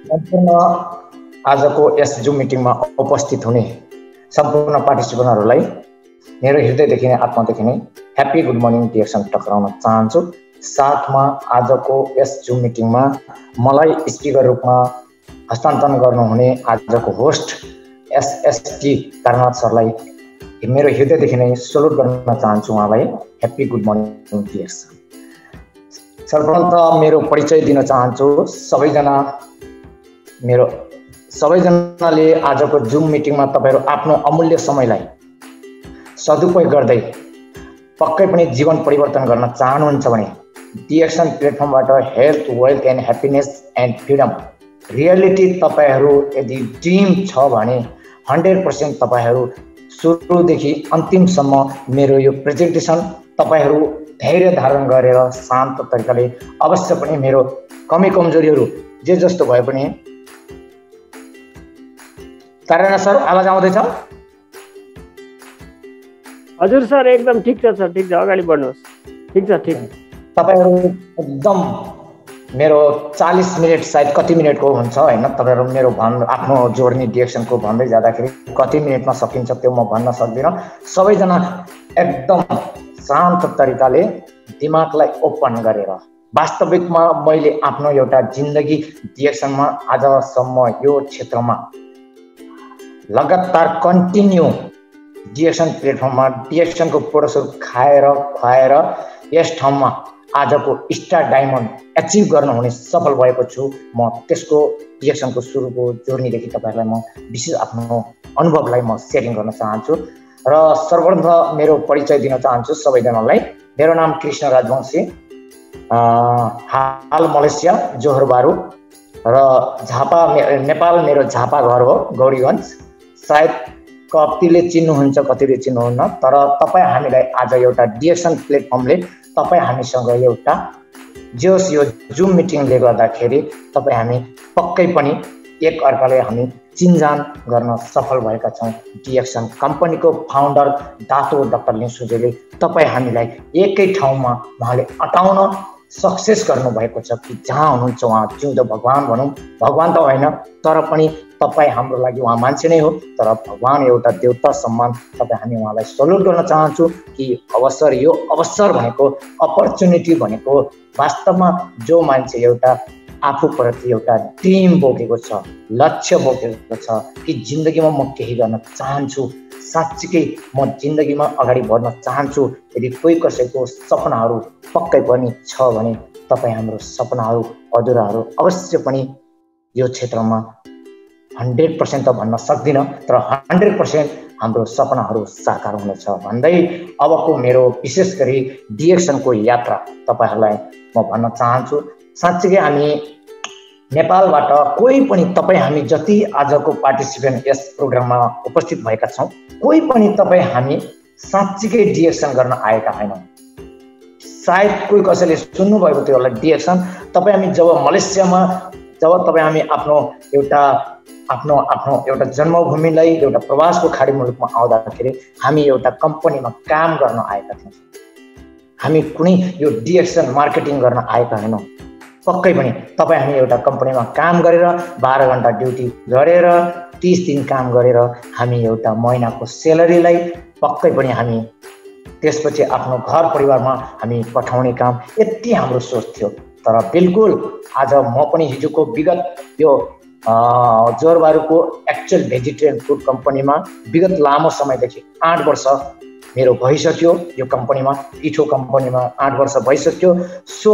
सम्पूर्ण आजको यस जुम मिटिङमा उपस्थित हुने सम्पूर्ण पार्टिसिपेन्टहरूलाई मेरो हृदयदेखि नै आत्मादेखि नै ह्याप्पी गुड मर्निङ डिएक्सन टक्राउन चाहन्छु। साथमा आजको यस जुम मिटिङमा मलाई स्पिकर रूपमा हस्तान्तरण गर्नुहुने आजको होस्ट एसएसटी तारानाथ सरलाई मेरो हृदयदेखि नै सल्युट गर्न चाहन्छु। उहाँलाई ह्याप्पी गुड मर्निङ डिएक्सन। सर्वप्रथम मेरो परिचय दिन चाहन्छु। सबैजनाले आजको जुम मिटिङमा तपाईहरु आफ्नो अमूल्य समयलाई सदुपयोग गर्दै पक्कै पनि जीवन परिवर्तन गर्न चाहनुहुन्छ भने डिएक्सन प्लेटफर्मबाट health, wealth and happiness and freedom reality तपाईहरु यदि ड्रिम छ भने 100% तपाईहरु सुरुदेखि अन्तिमसम्म मेरो यो प्रेजेन्टेसन तपाईहरु धैर्य धारण गरेर शान्त तरिकाले अवश्य पनि मेरो कमी कमजोरीहरु जे जस्तो भए पनि। तारानाथ सर आवाज आउँदैछ? हजुर सर, एकदम ठीक छ सर, ठीक छ, अगाडि बढ्नुहोस्। ठीक छ, ठीक। तपाईहरु एकदम मेरो 40 मिनेट सायद कति मिनेटको हुन्छ हैन, तपाईहरु मेरो आफ्नो जोड्ने डिएक्सनको भन्दै जाँदाखेरि कति मिनेटमा सकिन्छ त्यो म भन्न सक्दिन। सबैजना एकदम शान्त तरिकाले दिमागलाई ओपन गरेर वास्तविकमा मैले आफ्नो एउटा जिन्दगी डिएक्सनमा आजसम्म यो क्षेत्रमा लगातार कन्टिन्यू डिएक्सन प्लेटफर्ममा डिएक्सनको प्रोडक्टहरु खाएर खुवाएर यस ठाउँमा आजको स्टार डायमन्ड एचिभ गर्नुहुने सफल भएको छु। म त्यसको डिएक्सनको सुरुको जर्नीदेखि तपाईहरुलाई म विशेष आफ्नो अनुभवलाई म शेयरिङ गर्न चाहन्छु र सर्वप्रथम मेरो परिचय दिन चाहन्छु सबैजनालाई। मेरो नाम कृष्ण राजवंशी, हाल मलेसिया जोहोर बारू र झापा नेपाल मेरो झापा घर हो, गौरीगञ्ज। सायद कतिले चिन्नुहुन्छ कतिले चिन्नुहुन्न, तर तपाईँ हामीलाई आज एउटा डिएक्सन प्लेटफर्मले तपाईँ हामीसँग एउटा जोस यो जुम मिटिङले गर्दाखेरि तपाईँ हामी पक्कै पनि एक अर्काले हामी चिन्जान गर्न सफल भएका छौँ। डिएक्सन कम्पनीको फाउन्डर दातो डाक्टर लिन्सुजेले तपाईँ हामीलाई एकै ठाउँमा उहाँले अटाउन सक्सेस गर्नुभएको छ कि जहाँ हुनुहुन्छ उहाँ जिउँदो भगवान भनौँ, भगवान त होइन तर पनि तपाईँ हाम्रो लागि उहाँ मान्छे नै हो तर भगवान एउटा देवता सम्मान। तपाईँ हामी उहाँलाई सल्युट गर्न चाहन्छु कि अवसर, यो अवसर भनेको अपर्च्युनिटी भनेको वास्तवमा जो मान्छे एउटा आफूप्रति एउटा ड्रिम बोकेको छ, लक्ष्य बोकेको छ कि जिन्दगीमा म केही गर्न चाहन्छु, साँच्चीकै म जिन्दगीमा अगाडि बढ्न चाहन्छु, यदि कोही कसैको सपनाहरू पक्कै पनि छ भने तपाईँ हाम्रो सपनाहरू अधुराहरू अवश्य पनि यो क्षेत्रमा 100% त भन्न सक्दिनँ तर 100% हाम्रो सपनाहरू साकार हुनेछ भन्दै अबको मेरो विशेष गरी डिएक्सनको यात्रा तपाईहरुलाई म भन्न चाहन्छु। साँच्चीकै हामी नेपालबाट कोही पनि तपाईँ हामी जति आजको पार्टिसिपेन्ट यस प्रोग्राममा उपस्थित भएका छौँ कोही पनि तपाईँ हामी साँच्चीकै डिएक्सन गर्न आएका होइनौँ। सायद कोही कसैले सुन्नुभएको थियो होला डिएक्सन। तपाईँ हामी जब मलेसियामा तपाईँ हामी आफ्नो एउटा जन्मभूमिलाई एउटा प्रवासको खाडी मुलुकमा आउँदाखेरि हामी एउटा कम्पनीमा काम गर्न आएका थियौँ। हामी कुनै यो डिएक्सन मार्केटिङ गर्न आएका होइनौँ। पक्कै पनि तपाईँ हामी एउटा कम्पनीमा काम गरेर 12 घण्टा ड्युटी गरेर 30 दिन काम गरेर हामी एउटा महिनाको सेलरीलाई पक्कै पनि हामी त्यसपछि आफ्नो घर परिवारमा हामी पठाउने काम यति हाम्रो सोच थियो। तर बिल्कुल आज म पनि हिजोको विगत यो जोरबारुको एक्चुअल भेजिटेरियन फुड कम्पनीमा विगत लामो समयदेखि 8 वर्ष मेरो भइसक्यो। यो कम्पनीमा इठो कम्पनीमा 8 वर्ष भइसक्यो। सो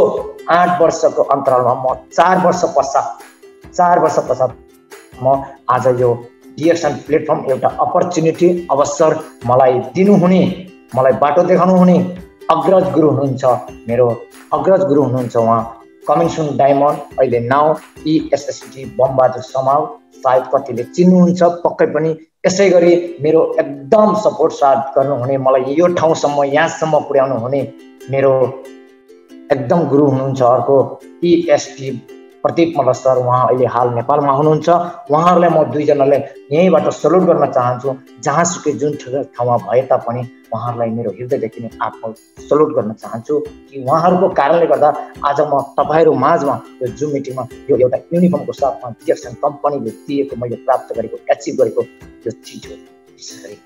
8 वर्षको अन्तरालमा म 4 वर्ष पश्चात म आज यो डिएक्सन प्लेटफर्म एउटा अपर्च्युनिटी अवसर मलाई दिनुहुने, मलाई बाटो देखाउनु हुने अग्रज गुरु हुनुहुन्छ, मेरो अग्रज गुरु हुनुहुन्छ उहाँ कमिङ सुन डायमन्ड, अहिले नाउ एसएसटी बमबहादुर समाल। सायद कतिले चिन्नुहुन्छ पक्कै पनि। यसै गरी मेरो एकदम सपोर्ट साथ गर्नुहुने, मलाई यो ठाउँसम्म यहाँसम्म पुर्याउनु हुने मेरो एकदम गुरु हुनुहुन्छ अर्को प्रदीप मल्ल सर उहाँ अहिले हाल नेपालमा हुनुहुन्छ। उहाँहरूलाई म दुईजनालाई यहीँबाट सल्युट गर्न चाहन्छु। जहाँसुकै जुन ठाउँमा भए तापनि उहाँहरूलाई मेरो हृदयदेखि नै आत्म सल्युट गर्न चाहन्छु कि उहाँहरूको कारणले गर्दा आज म तपाईँहरू माझमा यो जुम मिटिङमा यो एउटा युनिफर्मको साथमा डिएक्सन कम्पनीले दिएको मैले प्राप्त गरेको एचिभ गरेको यो चिज हो। त्यसैगरी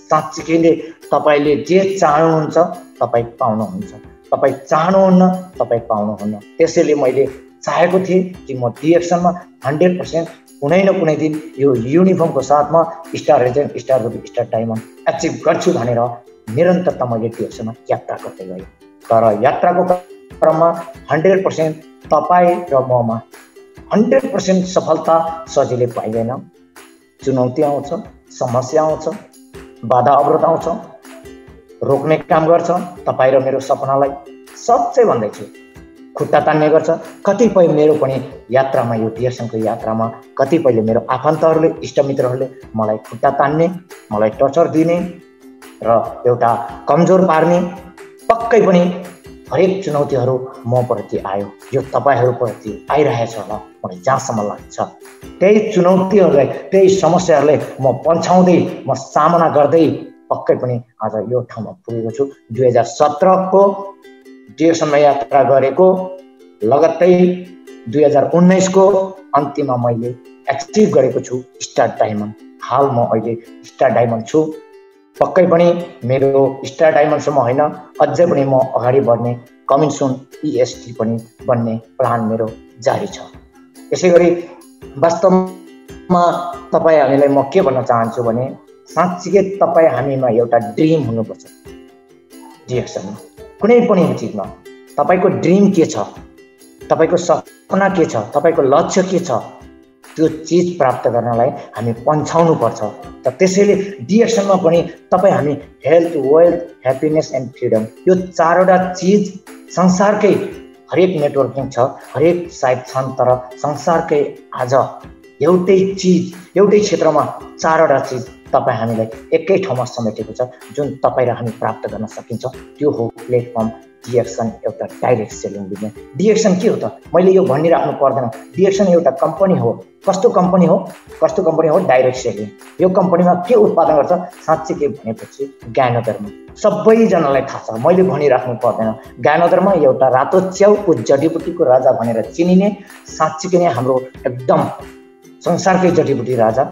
साँच्चीकै नै तपाईँले जे चाहनुहुन्छ तपाईँ पाउनुहुन्छ, तपाईँ चाहनुहुन्न तपाईँ पाउनुहुन्न। त्यसैले मैले चाहेको थिएँ कि म डिएक्सनमा 100% कुनै न कुनै दिन यो युनिफर्मको साथमा star regent, star ruby, star diamond achieve गर्छु भनेर निरन्तरता मैले डिएक्सनमा यात्रा गर्दै गएँ। तर यात्राको क्रममा 100% तपाईँ र ममा 100% सफलता सजिलै पाइँदैन। चुनौती आउँछ, समस्या आउँछ, बाधा अवरोध आउँछ, रोक्ने काम गर्छ। तपाईँ र मेरो सपनालाई सच्चै भन्दैछु खुट्टा तान्ने गर्छ। कतिपय मेरो पनि यात्रामा, यो डिएक्सनको यात्रामा कतिपयले मेरो आफन्तहरूले, इष्टमित्रहरूले मलाई खुट्टा तान्ने, मलाई टर्चर दिने र एउटा कमजोर पार्ने पक्कै पनि हरेक चुनौतीहरू म प्रति आयो। यो तपाईँहरूप्रति आइरहेछ होला मलाई जहाँसम्म लाग्छ। त्यही चुनौतीहरूलाई, त्यही समस्याहरूलाई म पन्छाउँदै, म सामना गर्दै पक्कै पनि आज यो ठाउँमा पुगेको छु। 2017 डिएक्सनमा यात्रा गरेको लगत्तै 2019 को अन्त्यमा मैले एचिभ गरेको छु स्टार डायमन्ड। हाल म अहिले स्टार डायमन्ड छु। पक्कै पनि मेरो स्टार डायमन्डसम्म होइन, अझै पनि म अगाडि बढ्ने, कमिङ सुन EST पनि बन्ने प्लान मेरो जारी छ। यसै गरी वास्तवमा तपाईँ हामीलाई म के भन्न चाहन्छु भने साँच्चीकै तपाईँ हामीमा एउटा ड्रिम हुनुपर्छ। डिएक्सनमा कुनै पनि चिजमा तपाईँको ड्रिम के छ, तपाईँको सपना के छ, तपाईँको लक्ष्य के छ, त्यो चिज प्राप्त गर्नलाई हामी पन्छाउनु पर्छ। त त्यसैले डिएक्सनमा पनि तपाईँ हामी health, wealth, happiness and freedom यो चारवटा चिज संसारकै हरेक नेटवर्किङ छ, हरेक साइट छन्, तर संसारकै आज एउटै चिज, एउटै क्षेत्रमा चारवटा चिज तपाईँ हामीलाई एकै ठाउँमा समेटेको छ जुन तपाईँ र हामी प्राप्त गर्न सकिन्छ। त्यो हो प्लेटफर्म डिएक्सन, एउटा डाइरेक्ट सेलिङ बिजनेस। डिएक्सन के हो त? मैले यो भनिराख्नु पर्दैन। डिएक्सन एउटा कम्पनी हो। कस्तो कम्पनी हो? कस्तो कम्पनी हो? Direct selling. यो कम्पनीमा के उत्पादन गर्छ? साँच्चीकै भनेपछि ज्ञानोधर्म सबैजनालाई थाहा छ, मैले भनिराख्नु पर्दैन। ज्ञानोधर्म एउटा रातो च्याउको जडीबुटीको राजा भनेर चिनिने साँच्चीकै नै हाम्रो एकदम संसारकै जडीबुटी राजा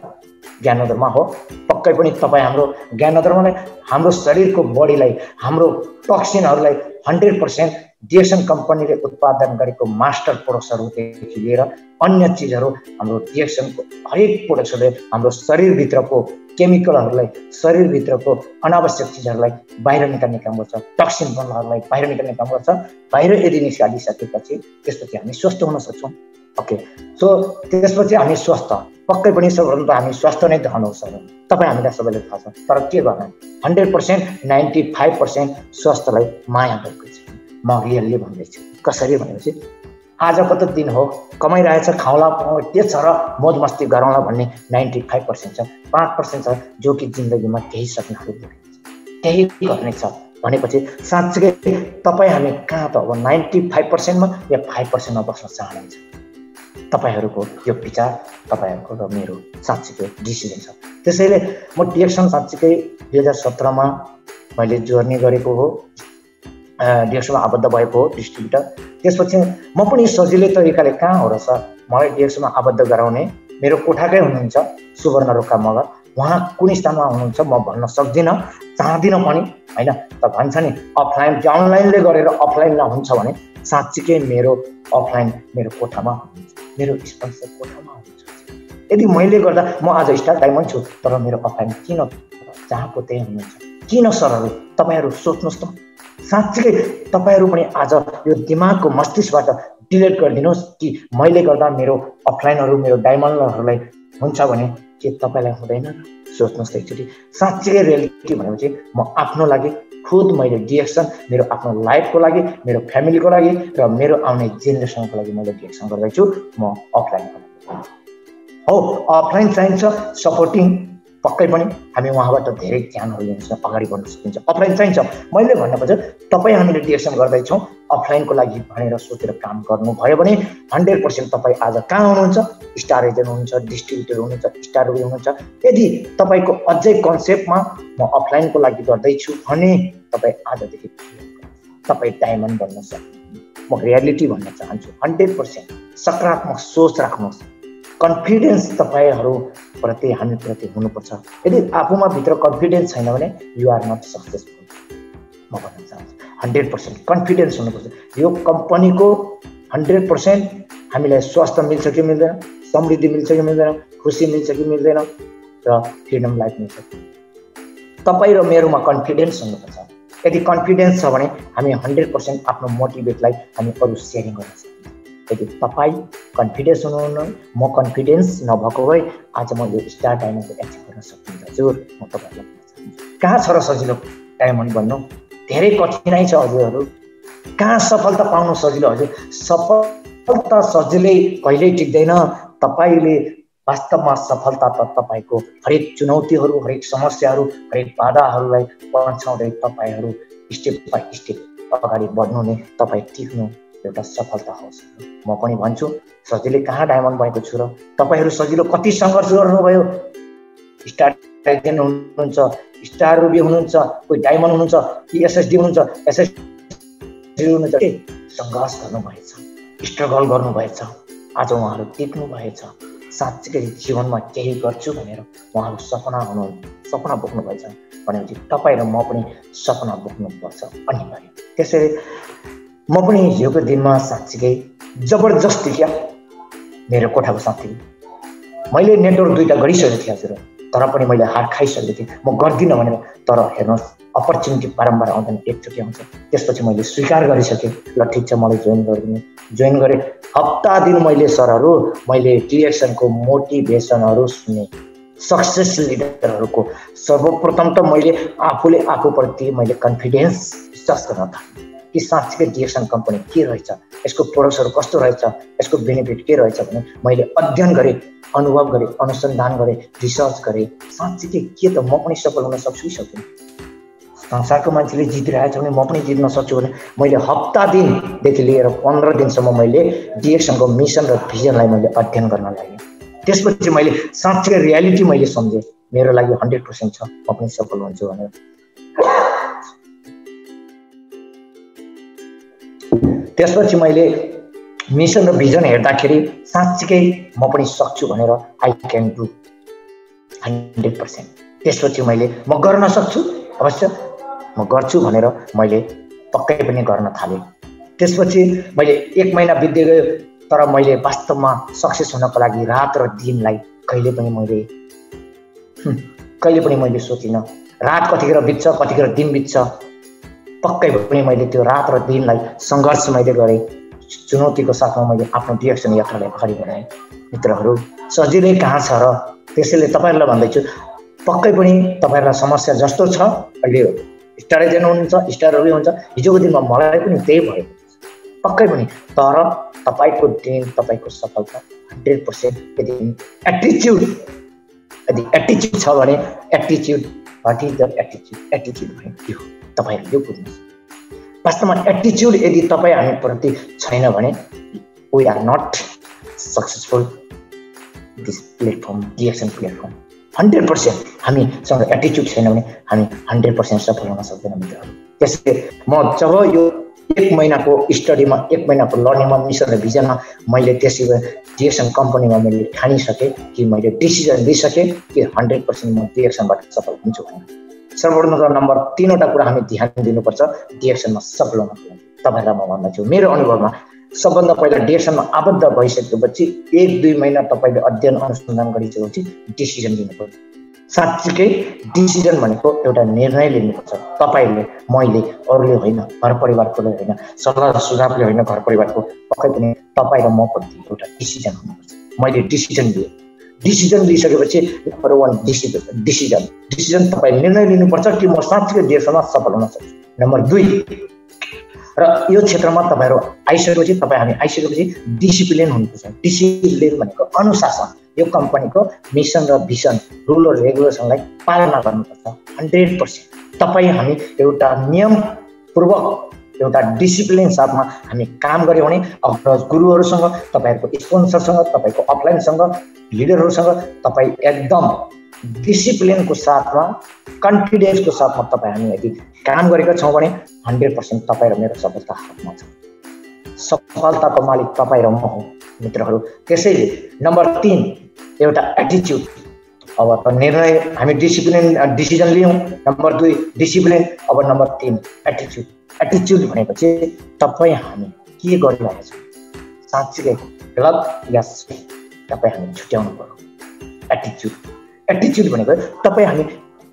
ज्ञानोधर्म हो। पक्कै पनि तपाईँ हाम्रो ज्ञानोधर्मलाई, हाम्रो शरीरको बडीलाई, हाम्रो टक्सिनहरूलाई 100% डिएक्सन कम्पनीले उत्पादन गरेको मास्टर प्रोडक्ट्सहरूदेखि लिएर अन्य चिजहरू हाम्रो डिएक्सनको हरेक प्रोडक्ट्सले हाम्रो शरीरभित्रको केमिकलहरूलाई, शरीरभित्रको अनावश्यक चिजहरूलाई बाहिर निकाल्ने काम गर्छ। टक्सिन बनहरूलाई बाहिर निकाल्ने काम गर्छ। बाहिर यदि निकालिसकेपछि त्यसपछि हामी स्वस्थ हुन सक्छौँ। ओके, सो त्यसपछि हामी स्वस्थ, पक्कै पनि सबभन्दा हामी स्वस्थ नै धन हो सर। तपाईँ हामीलाई सबैले थाहा छ। तर के गर्न, 100% 95% स्वास्थ्यलाई माया गरेको छ। म रियल्ली भन्दैछु। कसरी भनेपछि आजको त दिन हो, कमाइरहेछ, खाउँला के छ र मोज मस्ती गरौँला भन्ने 95% छ। 5% छ जो कि जिन्दगीमा केही सपनाहरू त्यही गर्ने छ भनेपछि साँच्चै तपाईँ हामी कहाँ त अब 95%मा या 5%मा बस्न चाहनुहुन्छ? तपाईहरूको यो विचार, तपाईहरूको र मेरो साँच्चीकै डिसिजन छ। त्यसैले म डिएक्सन साँच्चीकै 2017मा मैले जोड्ने गरेको हो, डिएक्सनमा आबद्ध भएको हो डिस्ट्रिब्युटर। त्यसपछि म पनि सजिलै तरिकाले कहाँ हो र सर मलाई डिएक्सनमा आबद्ध गराउने मेरो कोठाकै हुनुहुन्छ सुवर्ण रोका मगर। उहाँ कुन स्थानमा हुनुहुन्छ म भन्न सक्दिनँ, चाहदिनँ पनि होइन। त भन्छ नि अफलाइन अनलाइनले गरेर अफलाइन नहुन्छ भने साँच्चीकै मेरो अफलाइन मेरो कोठामा हुनुहुन्छ, मेरो स्पोन्सर कोठामा हुनुहुन्छ। यदि मैले गर्दा म आज स्टार डायमन्ड छु, तर मेरो अफलाइन किन जहाँको त्यही हुनुहुन्छ? किन सरहरू? तपाईँहरू सोच्नुहोस् त। साँच्चीकै तपाईँहरू पनि आज यो दिमागको मस्तिष्कबाट डिलिट गरिदिनुहोस् कि मैले गर्दा मेरो अफलाइनहरू, मेरो डायमन्डहरूलाई हुन्छ भने के तपाईँलाई हुँदैन? सोच्नुहोस् त एकचोटि। साँच्चीकै रियालिटी भनेपछि म आफ्नो लागि खुद मैले डिएक्सन मेरो आफ्नो लाइफको लागि, मेरो फ्यामिलीको लागि र मेरो आउने जेनेरेसनको लागि मैले डिएक्सन गर्दैछु। म अफलाइनको लागि हो। अफलाइन चाहिन्छ सपोर्टिङ पक्कै पनि हामी उहाँबाट धेरै ज्ञानहरू लिन्छौँ, अगाडि बढ्न सकिन्छ। अफलाइन चाहिन्छ, मैले भन्न खोजेँ तपाईँ हामीले डिरेक्सन गर्दैछौँ अफलाइनको लागि भनेर सोचेर काम गर्नुभयो भने 100% तपाईँ आज कहाँ हुनुहुन्छ, स्टार एजेन्ट हुनुहुन्छ, डिस्ट्रिब्युटर हुनुहुन्छ, स्टार रुबी हुनुहुन्छ। यदि तपाईँको अझै कन्सेप्टमा म अफलाइनको लागि गर्दैछु भने तपाईँ आजदेखि तपाईँ डायमन्ड बन्न सक्नुहुन्छ। म रियालिटी भन्न चाहन्छु, 100% सकारात्मक सोच राख्नुहोस्, कन्फिडेन्स तपाईँहरूप्रति हामीप्रति हुनुपर्छ। यदि आफूमा भित्र कन्फिडेन्स छैन भने यु आर नट सक्सेसफुल। म भन्न चाहन्छु 100% कन्फिडेन्स हुनुपर्छ। यो कम्पनीको 100% हामीलाई स्वास्थ्य मिल्छ कि मिल्दैन, समृद्धि मिल्छ कि मिल्दैन, खुसी मिल्छ कि मिल्दैन, र फ्रिडम लाइफ मिल्छ कि। तपाईँ र मेरोमा कन्फिडेन्स हुनुपर्छ। यदि कन्फिडेन्स छ भने हामी 100% आफ्नो मोटिभेटलाई हामी अरू सेयरिङ गर्न सक्छौँ। यदि तपाईँ कन्फिडेन्स हुनुहुन्न, म कन्फिडेन्स नभएको भए आज म यो स्टार डायमन्डको एचिभ गर्न सक्दिनँ। हजुर, म तपाईँहरूलाई भन्न चाहन्छु कहाँ छ र सजिलो डायमन्ड बन्नु? धेरै कठिनाइ छ हजुरहरू। कहाँ सफलता पाउनु सजिलो? हजुर, सफलता सजिलै कहिल्यै टिक्दैन। तपाईँले वास्तवमा सफलता त तपाईँको हरेक चुनौतीहरू, हरेक समस्याहरू, हरेक बाधाहरूलाई पछाउँदै तपाईँहरू स्टेप बाई स्टेप अगाडि बढ्नु नै तपाईँ टिक्नु एउटा सफलता होस्। म पनि भन्छु सजिलै कहाँ डायमन्ड भएको छु र तपाईँहरू सजिलो कति सङ्घर्ष गर्नुभयो। स्टार एजेन्ट हुनुहुन्छ, स्टार रुबी हुनुहुन्छ, कोही डायमन्ड हुनुहुन्छ, कि एसएसडी हुनुहुन्छ, एसएसडी हुनुहुन्छ, सङ्घर्ष गर्नुभएछ, स्ट्रगल गर्नुभएछ। आज उहाँहरू टिक्नु भएछ। साँच्चै जीवनमा केही गर्छु भनेर उहाँहरू सपना बोक्नु भएछ भनेपछि तपाईँ र म पनि सपना बोक्नुपर्छ अनिवार्य। त्यसैले म पनि हिजोको दिनमा साँच्चीकै जबरजस्ती क्या मेरो कोठाको साथी मैले नेटवर्क 2टा गरिसकेको थिएँ हजुर, तर पनि मैले हार खाइसकेको थिएँ। म गर्दिनँ भनेर, तर हेर्नुहोस् अपर्च्युनिटी बारम्बार आउँदैन, एकचोटि आउँछ। त्यसपछि मैले स्वीकार गरिसकेँ, ल ठिक छ मलाई जोइन गरिदिनु। जोइन गरेँ। हप्ता दिन मैले सरहरू मैले डिरेक्सनको मोटिभेसनहरू सुने, सक्सेस लिडरहरूको। सर्वप्रथम त मैले आफूले आफूप्रति मैले कन्फिडेन्स विश्वास गर्न थालेँ कि साँच्चीकै डिरेक्सन कम्पनी के रहेछ, यसको प्रोडक्ट्सहरू कस्तो रहेछ, यसको बेनिफिट के रहेछ भने मैले अध्ययन गरेँ, अनुभव गरेँ, अनुसन्धान गरेँ, रिसर्च गरेँ। साँच्चीकै के त म पनि सफल हुन सक्छु कि सक्दिनँ? संसारको मान्छेले जितिरहेछ भने म पनि जित्न सक्छु भने मैले हप्ता दिनदेखि लिएर 15 दिनसम्म मैले डिरेक्सनको मिसन र भिजनलाई मैले अध्ययन गर्न लागेँ। त्यसपछि मैले साँच्चै रियालिटी मैले सम्झेँ, मेरो लागि 100% छ, म पनि सफल हुन्छु भनेर। त्यसपछि मैले मिसन र भिजन हेर्दाखेरि साँच्चै म पनि सक्छु भनेर आई क्यान डु 100%। त्यसपछि मैले म गर्न सक्छु, अवश्य म गर्छु भनेर मैले पक्कै पनि गर्न थालेँ। त्यसपछि मैले 1 महिना बित्दै गयो, तर मैले वास्तवमा सक्सेस हुनको लागि रात र दिनलाई कहिले पनि मैले सोचिनँ रात कतिखेर बित्छ, कतिखेर दिन बित्छ। पक्कै पनि मैले त्यो रात र दिनलाई सङ्घर्ष मैले गरेँ। चुनौतीको साथमा मैले आफ्नो डिरेक्सन यात्रालाई अगाडि बढाएँ। मित्रहरू सजिलै कहाँ छ र? त्यसैले तपाईँहरूलाई भन्दैछु पक्कै पनि तपाईँहरूलाई समस्या जस्तो छ अहिले स्टार एजेन्ट हुनुहुन्छ, स्टार रुबी हुन्छ, हिजोको दिनमा मलाई पनि त्यही भयो पक्कै पनि। तर तपाईँको दिन, तपाईँको सफलता 100% यदि एटिच्युड छ भने एटिच्युड वाट इज द एटिच्युड भने के हो तपाईँहरू यो बुझ्नुहोस्। वास्तवमा एटिच्युड यदि तपाईँ हामीप्रति छैन भने we are not successful this platform, direction platform. 100% हामीसँग एटिच्युड छैन भने हामी 100% सफल हुन सक्दैन मित्रहरू। त्यसैले म जब यो 1 महिनाको स्टडीमा, 1 महिनाको लर्निङमा, मिसन र भिजनमा मैले त्यसै डिरेक्सन कम्पनीमा मैले ठानिसकेँ कि मैले डिसिजन लिइसकेँ कि 100% म डिरेक्सनबाट सफल हुन्छु भनेर। सर्वप्रथम नम्बर 3वटा कुरा हामी ध्यान दिनुपर्छ डिरेक्सनमा सफल हुनको लागि। तपाईँहरूलाई म भन्दछु मेरो अनुभवमा सबभन्दा पहिला डिरेक्सनमा आबद्ध भइसकेपछि 1-2 महिना तपाईँले अध्ययन अनुसन्धान गरिसकेपछि डिसिजन लिनुपर्छ। साँच्चीकै डिसिजन भनेको एउटा निर्णय लिनुपर्छ। तपाईँले, मैले, अरूले होइन, घर परिवारकोले होइन, सल्लाह सुझावले होइन, घर परिवारको पक्कै पनि तपाईँ र म प्रति एउटा डिसिजन हुनुपर्छ। मैले डिसिजन लिएँ। डिसिजन लिइसकेपछि नम्बर 1 डिसिजन तपाईँ निर्णय लिनुपर्छ कि म साँच्चीकै डिरेक्सनमा सफल हुन सक्छु। नम्बर 2 र यो क्षेत्रमा तपाईहरु आइसकेपछि डिसिप्लिन हुनुपर्छ। डिसिप्लिन भनेको अनुशासन। यो कम्पनीको मिसन र भिजन रुल र रेगुलेसनलाई पालना गर्नुपर्छ 100%। तपाईँ हामी एउटा नियमपूर्वक एउटा डिसिप्लिन साथमा हामी काम गर्यौँ भने अब गुरुहरूसँग, तपाईँहरूको स्पोन्सरसँग, तपाईँको अपलाइनसँग, लिडरहरूसँग तपाईँ एकदम डिसिप्लिनको साथमा, कन्फिडेन्सको साथमा तपाईँ हामी यदि काम गरेका छौँ भने 100% तपाईँ र मेरो सफलता हातमा छ। सफलताको मालिक तपाईँ र म हो मित्रहरू। त्यसैले नम्बर 3 एउटा एटिच्युड। अब त निर्णय हामी डिसिजन लियौँ, नम्बर 2 डिसिप्लिन, अब नम्बर 3 एटिच्युड। एटिच्युड भनेको चाहिँ तपाईँ हामी के गरिरहेका छौँ, साँच्चीकै गलत या सही, तपाईँ हामी छुट्याउनु पर्यो। एटिच्युड भनेको तपाईँ हामी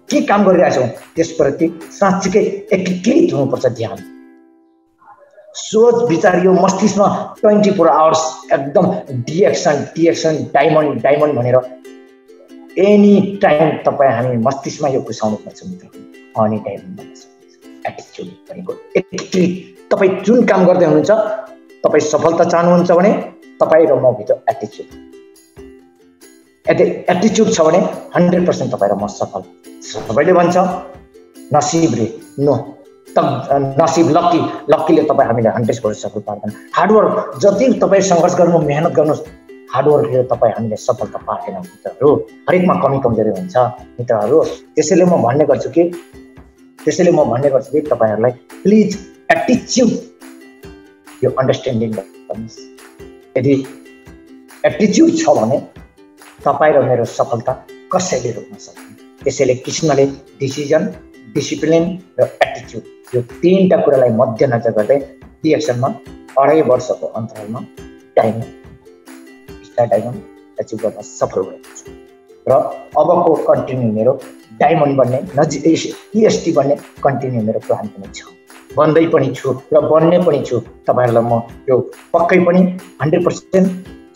के काम गरिरहेछौँ त्यसप्रति साँच्चीकै एकीकृत हुनुपर्छ ध्यान। सोच विचार यो मस्तिष्कमा 24 आवर्स एकदम डिएक्सन डायमन्ड भनेर एनी टाइम तपाईँ हामी मस्तिष्कमा यो घुसाउनु पर्छ मित्र। एनी टाइम भन्न सक्नुहुन्छ। एटिच्युड भनेको एकीकृत। तपाईँ जुन काम गर्दै हुनुहुन्छ, तपाईँ सफलता चाहनुहुन्छ भने तपाईँ र म भित्र एटिच्युड छ भने 100% तपाईँ र म सफल। सबैले भन्छ नसिबले नो, नसिब लक्कीले तपाईँ हामीलाई 100% सफल पार्दैन। हार्डवर्क जति तपाईँ सङ्घर्ष गर्नु, मेहनत गर्नुहोस्, हार्डवर्कले तपाईँ हामीले सफलता पार्दैन मित्रहरू। हरेकमा कमी कमजोरी हुन्छ मित्रहरू। त्यसैले म भन्ने गर्छु कि तपाईँहरूलाई प्लिज एटिच्युड यो अन्डरस्ट्यान्डिङ गर्नुहोस्। यदि एटिच्युड छ भने तपाईँ र मेरो सफलता कसैले रोक्न सक्दैन। त्यसैले कृष्णले डिसिजन, डिसिप्लिन र एटिच्युड यो 3टा कुरालाई मध्यनजर गर्दै डिएक्सनमा 2.5 वर्षको अन्तरालमा डायमन्ड एचिभ गर्न सफल भएको छु। र अबको कन्टिन्यू मेरो डायमन्ड बन्ने, EST बन्ने कन्टिन्यू मेरो प्लान पनि छ, बन्दै पनि छु र बन्ने पनि छु। तपाईँहरूलाई म यो पक्कै पनि 100%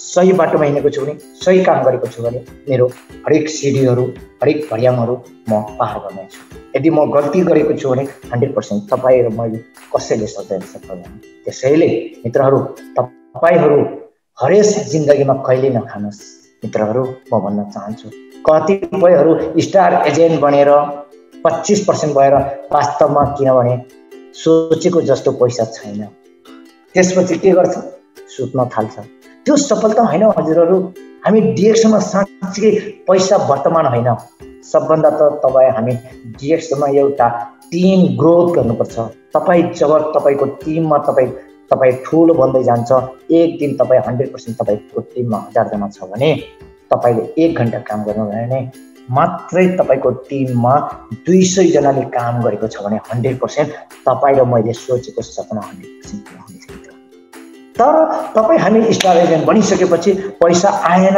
सही बाटोमा हिँडेको छु भने, सही काम गरेको छु भने मेरो हरेक सिडीहरू, हरेक भर्याङहरू म पार गर्नेछु। यदि म गल्ती गरेको छु भने 100% तपाईँ र मैले कसैले सक्दैन सफल हुन। त्यसैले मित्रहरू, तपाईँहरू हरेस जिन्दगीमा कहिले नखानुहोस् मित्रहरू। म भन्न चाहन्छु कतिपयहरू स्टार एजेन्ट बनेर 25% भएर वास्तवमा किनभने सोचेको जस्तो पैसा छैन, त्यसपछि के गर्छ, सुत्न थाल्छ। त्यो सफलता होइन हजुरहरू। हामी डिएक्सनमा साँच्चै पैसा वर्तमान होइन, सबभन्दा त तपाईँ हामी डिएक्समा एउटा टिम ग्रोथ गर्नुपर्छ। तपाईँ जब तपाईँको टिममा तपाईँ ठुलो बन्दै जान्छ, एक दिन तपाईँ 100% तपाईँको टिममा 1000 जना छ भने तपाईँले 1 घन्टा काम गर्नु भने मात्रै तपाईँको टिममा 200 जनाले काम गरेको छ भने 100% तपाईँ र मैले सोचेको सपना 100% पुरा हुनेछ। तर तपाईँ हामी स्टार एजेन्ट बनिसकेपछि पैसा आएन,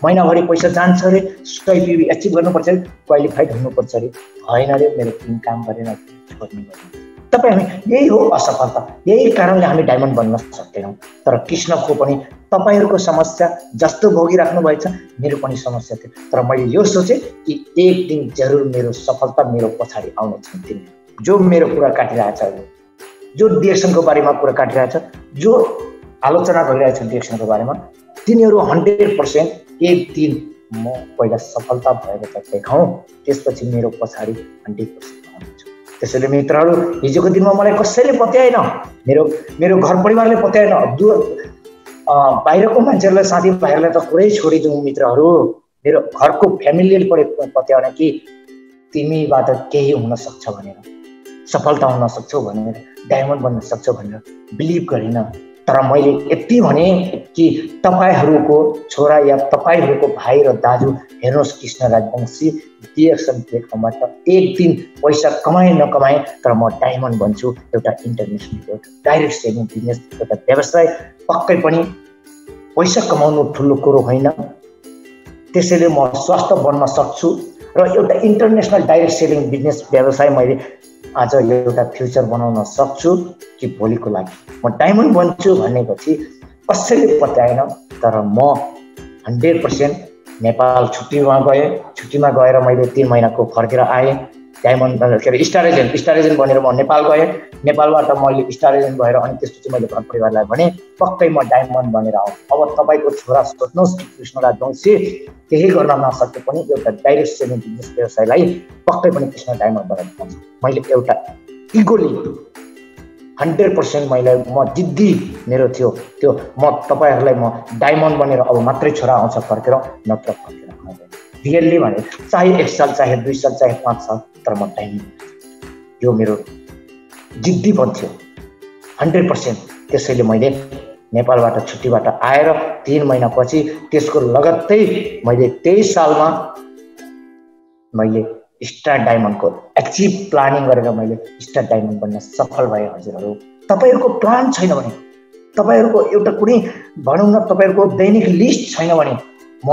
महिनाभरि पैसा जान्छ अरे, 100 PV एचिभ गर्नुपर्छ अरे, क्वालिफाइड हुनुपर्छ अरे, भएन अरे, मेरो टिम काम गरेन, छोड्नु पर्यो। तपाईँ हामी यही हो असफलता। यही कारणले हामी डायमन्ड बन्न सक्दैनौँ। तर कृष्णको पनि तपाईँहरूको समस्या जस्तो भोगिराख्नु भएछ, मेरो पनि समस्या थियो। तर मैले यो सोचेँ कि एक दिन जरुर मेरो सफलता मेरो पछाडि आउने छन्। तिनीहरू जो मेरो कुरा काटिरहेछ, जो डिएक्सनको बारेमा कुरा काटिरहेछ, जो आलोचना गरिरहेछ डिएक्सनको बारेमा, तिनीहरू 100% एक दिन म पहिला सफलता भएर त देखाउँ, त्यसपछि मेरो पछाडि 100% आउनेछु। त्यसैले मित्रहरू, हिजोको दिनमा मलाई कसैले पत्याएन, मेरो घर परिवारले पत्याएन, बाहिरको मान्छेहरूलाई, साथीभाइहरूलाई त कुरै छोडिदिउँ मित्रहरू, मेरो घरको फ्यामिलीले पत्याएन कि तिमीबाट केही हुन सक्छ भनेर, सफलता हुन सक्छौ भनेर, डायमन्ड बन्न सक्छौ भनेर बिलिभ गरिन। तर मैले यति भने कि तपाईँहरूको छोरा या तपाईँहरूको भाइ र दाजु हेर्नुहोस्, कृष्ण राजवंशी डिएक्सन प्लेटफर्मबाट एक दिन पैसा कमाए नकमाए तर म डायमन्ड बन्छु। एउटा इन्टरनेसनल डाइरेक्ट सेलिङ बिजनेस, एउटा व्यवसाय पक्कै पनि पैसा कमाउनु ठुलो कुरो होइन। त्यसैले म स्वस्थ बन्न सक्छु र एउटा इन्टरनेसनल डाइरेक्ट सेलिङ बिजनेस व्यवसाय मैले आज एउटा फ्युचर बनाउन सक्छु कि भोलिको लागि म डायमन्ड बन्छु भनेपछि कसैले पत्याएन। तर म 100% नेपाल छुट्टीमा गएर मैले 3 महिनाको फर्केर आएँ। डायमन्ड के अरे स्टार एजेन्ट बनेर म नेपाल गएँ। नेपालबाट मैले स्टार एजेन्ट भएर अनि त्यसपछि मैले घर परिवारलाई भने पक्कै म डायमन्ड बनेर आउँछु। अब तपाईँको छोरा सोध्नुहोस् कि कृष्णराज वंशी केही गर्न नसके पनि एउटा डाइरेक्ट सेलिङ बिजनेस व्यवसायलाई पक्कै पनि कृष्ण डायमन्ड बनाएर आउँछ। मैले एउटा इगोली 100% म जिद्दी मेरो थियो त्यो म तपाईहरुलाई म डायमन्ड बनेर अब मात्रै छोरा आउँछ फर्केर नत्र फर्केर आउँदैन। रियली भने चाहे 1 साल चाहे 2 साल चाहे 5 साल तर म डायमन्ड यो मेरो जिद्दीपन थियो 100%। त्यसैले मैले नेपालबाट छुट्टीबाट आएर 3 महिनापछि त्यसको लगत्तै मैले 23 सालमा मैले स्टार डायमन्डको एक्टिभ प्लानिङ गरेर मैले स्टार डायमन्ड बन्न सफल भए। हजुरहरु तपाईहरुको प्लान छैन भने तपाईहरुको एउटा कुनै भनौं न तपाईहरुको दैनिक लिस्ट छैन भने म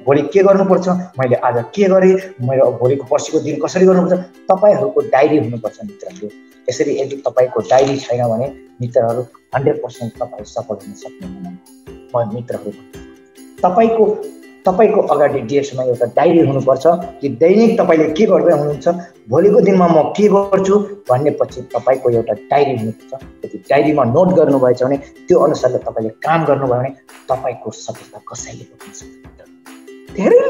भोलि के गर्नुपर्छ मैले आज के गरे मेरो भोलिको पर्सिको दिन कसरी गर्नुपर्छ तपाईहरुको डायरी हुनुपर्छ मित्रहरु। यसरी यदि तपाईको डायरी छैन भने मित्रहरु 100% तपाई सफल हुन सक्नुहुन्न। म मित्रहरु तपाईको अगाडि डिएक्समा एउटा डायरी हुनुपर्छ कि दैनिक तपाईले के गर्दै हुनुहुन्छ भोलिको दिनमा म के गर्छु भन्ने पछि तपाईको एउटा डायरी हुनुपर्छ। यदि डायरीमा नोट गर्नुभएछ भने त्यो अनुसारले तपाईले काम गर्नुभयो भने तपाईको सफलता कसैले रोक्न सक्दैन। धेरैले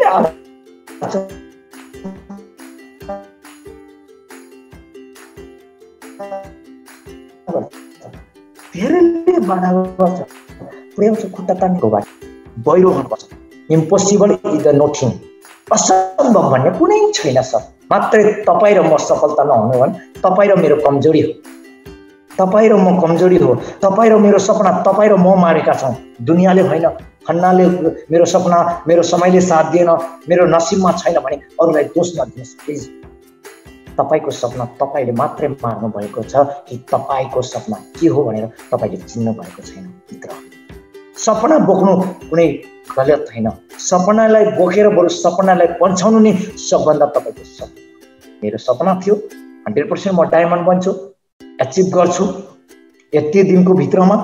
बाधा गर्छ पुर्याउँछ खुट्टा तान्नेको बाटो बहिरो हुनुपर्छ। इम्पोसिबल इज द नथिङ असम्भव भन्ने कुनै छैन सर। मात्रै तपाई र म सफलता नहुनु भने तपाई र मेरो कमजोरी हो। तपाई र म कमजोरी हो। तपाई र मेरो सपना तपाई र म मारेका छौं। दुनियाँले होइन खन्नाले मेरो सपना मेरो समयले साथ दिएन मेरो नसिबमा छैन भने अरूलाई दोष नदिनुहोस् प्लिज। तपाईको सपना तपाईले मात्रै मार्नु भएको छ कि तपाईको सपना के हो भनेर तपाईले चिन्नु भएको छैन मित्र। सपना बोक्नु कुनै गलत हैन। सपनालाई बोकेर बरु सपनालाई पन्छाउनु नै सबभन्दा तपाईको सपना। मेरो सपना थियो 100% म डायमन्ड बन्छु एचिभ गर्छु यति दिनको भित्रमा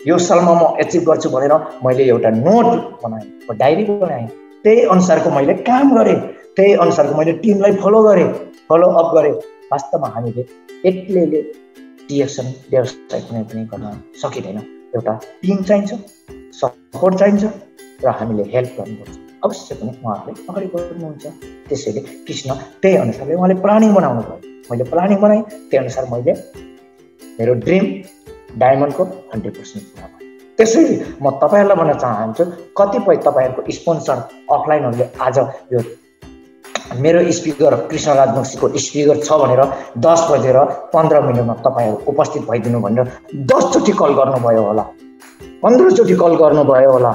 यो सालमा म एचिभ गर्छु भनेर मैले एउटा नोट बनाएँ म डायरी बनाएँ। त्यही अनुसारको मैले काम गरेँ त्यही अनुसारको मैले टिमलाई फलो अप गरेँ। वास्तवमा हामीले एक्लैले डिएक्सन व्यवसाय कुनै पनि गर्न सकिदैन। एउटा टिम चाहिन्छ सपोर्ट चाहिन्छ र हामीले हेल्प गर्नुपर्छ। अवश्य पनि उहाँहरूले अगाडि बढ्नुहुन्छ। त्यसैले कृष्ण त्यही अनुसारले उहाँले प्लानिङ बनाउनु भयो। मैले प्लानिङ बनाएँ त्यही अनुसार मैले मेरो ड्रिम डायमन्डको 100% पुरा भयो। त्यसैले म तपाईहरुलाई भन्न चाहन्छु कतिपय तपाईहरुको स्पोन्सर अफलाइनहरुले आज यो मेरो स्पिकर कृष्णराज वंशीको स्पिकर छ भनेर 10 बजेर 15 मिनेटमा तपाईहरु उपस्थित भइदिनु भनेर 10 चोटी कल गर्नुभयो होला 15 चोटी कल गर्नुभयो होला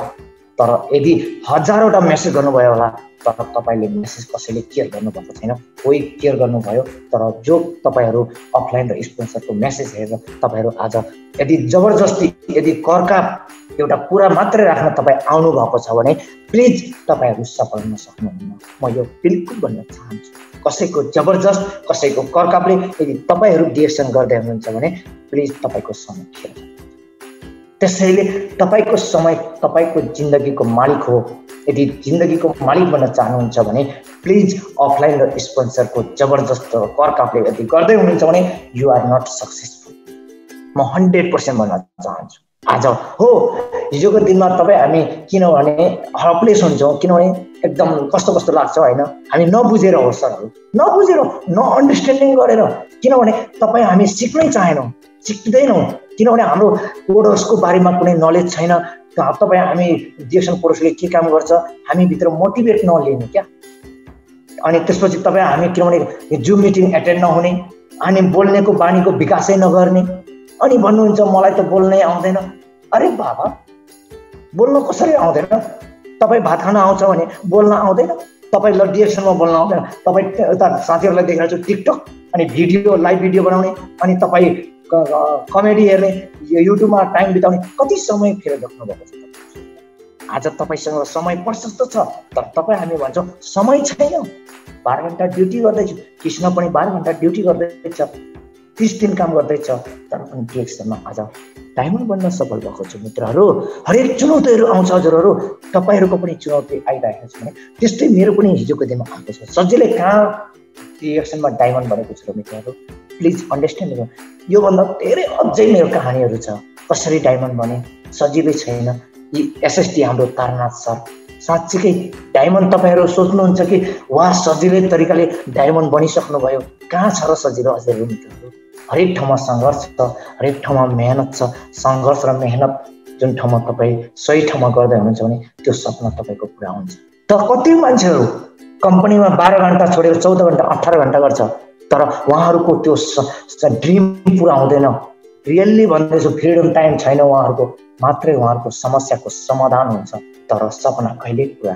तर यदि हजारौंटा मेसेज गर्नुभयो होला तर तपाईले मेसेज कसैले केयर गर्नुभएको छैन। कोही केयर गर्नुभयो तर जो तपाईहरु अफलाइन र स्पोन्सरको मेसेज हेरेर तपाईहरु आज यदि जबरजस्ती यदि करका एउटा कुरा मात्रै राख्न तपाई आउनु भएको छ भने प्लिज तपाईहरु सफल हुन सक्नुहुन्न। म यो बिल्कुल भन्न चाहन्छु कसैको जबरजस्त कसैको करकापले यदि तपाईहरु डिएक्सन गर्दै हुनुहुन्छ भने प्लिज तपाईको समय खेर। त्यसैले तपाईको समय तपाईको जिन्दगीको मालिक हो। यदि जिन्दगीको मालिक बन्न चाहनुहुन्छ भने प्लिज अफलाइन र स्पोन्सरको जबरजस्त करकापले यदि गर्दै हुनुहुन्छ भने यु आर नट सक्सेसफुल। म 100% भन्न चाहन्छु। आज हो हिजोको दिनमा तपाई हामी किनभने हपलेस हुन्छौं किनभने एकदम कस्तो लाग्छ हैन हामी नबुझेर हो सरहरु नबुझेर अन्डरस्ट्यान्डिङ गरेर किनभने तपाई हामी सिक्नै चाहेनौं सिक्दैनौं किनभने हाम्रो कोडर्सको बारेमा कुनै नलेज छैन। तपाई हामी डिएक्सन कोडर्सले के काम गर्छ हामी भित्र मोटिभेट नलिने क्या अनि त्यसपछि तपाई हामी किनभने जुम मिटिङ एटेन्ड नहुने अनि बोल्नेको बानीको विकासै नगर्ने अनि भन्नुहुन्छ मलाई त बोल्नै आउँदैन। अरे बाबा बोल्न कसरी आउँदैन? तपाई भात खान आउँछ भने बोल्न आउँदैन? तपाई ल डिएक्सनमा बोल्न आउँदैन? तपाई उता साथीहरुलाई देखाउँछु टिकटक अनि भिडियो लाइभ भिडियो बनाउने अनि तपाई कमेडी हेर्ने युट्युबमा टाइम बिताउने कति समय खेर राख्नु भएको छ। आज तपाईसँग समय प्रशस्त छ तर तपाई हामी भन्छौं समय छैन 12 घण्टा ड्युटी गर्दैछु। कृष्ण पनि 12 घण्टा ड्युटी गर्दैछ 30 दिन काम गर्दैछ तर पनि डिएक्सनमा आज डायमन्ड बन्न सफल भएको छु मित्रहरु। हरेक चुनौतीहरु आउँछ हजुरहरु तपाईहरुको पनि चुनौती आइरहेको छ भने त्यस्तै मेरो पनि हिजोको दिनमा आएको छ। सजिलै कहाँ डिएक्सनमा डायमन्ड बनेको छु मित्रहरु। Please understand. योभन्दा धेरै अझै मेरो कहानीहरू छ, कसरी डायमन्ड बने, सजिलै छैन। यी एसएसटी हाम्रो तारनाथ सर, साँच्चीकै डायमन्ड तपाईँहरू सोच्नुहुन्छ कि वाह सजिलै तरिकाले डायमन्ड बनिसक्नुभयो, कहाँ छ र सजिलो हजुरहरू मित्रहरू। हरेक ठाउँमा सङ्घर्ष छ, हरेक ठाउँमा मेहनत छ। सङ्घर्ष र मेहनत जुन ठाउँमा तपाईँ सही ठाउँमा गर्दै हुनुहुन्छ भने त्यो सपना तपाईँको पुरा हुन्छ। तर कति मान्छेहरू कम्पनीमा 12 घन्टा छोडेर 14 घन्टा 18 घन्टा गर्छ, तर उहाँहरूको त्यो ड्रिम पुरा हुँदैन। रियल्ली भन्दैछु, फ्रिडम टाइम छैन उहाँहरूको, मात्रै उहाँहरूको समस्याको समाधान हुन्छ, तर सपना कहिल्यै पुरा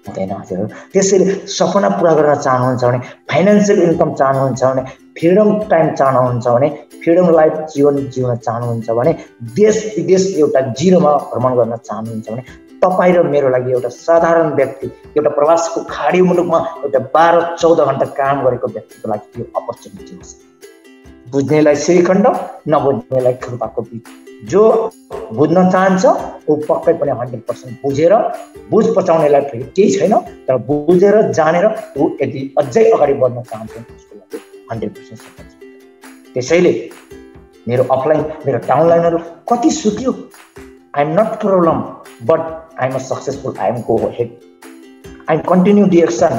हुँदैन हजुरहरू। त्यसैले सपना पुरा गर्न चाहनुहुन्छ भने, फाइनेन्सियल इन्कम चाहनुहुन्छ भने, फ्रिडम टाइम चाहनुहुन्छ भने, फ्रिडम लाइफ जीवन जिउन चाहनुहुन्छ भने, देश विदेश एउटा जिरोमा भ्रमण गर्न चाहनुहुन्छ भने, तपाईँ र मेरो लागि एउटा साधारण व्यक्ति, एउटा प्रवासको खाडी मुलुकमा एउटा 12-14 घन्टा काम गरेको व्यक्तिको लागि त्यो अपर्च्युनिटी हो। बुझ्नेलाई श्रीखण्ड, नबुझ्नेलाई कृपाको बीज। जो बुझ्न चाहन्छ ऊ पक्कै पनि 100% बुझेर, बुझ पचाउनेलाई फेरि केही छैन, तर बुझेर जानेर ऊ यदि अझै अगाडि बढ्न चाहन्छ उसको लागि 100% सफल छ। त्यसैले मेरो अफलाइन, मेरो डाउनलाइनहरू कति सुक्यो, I am not problem, but I am a successful, I am go head, I am continue direction.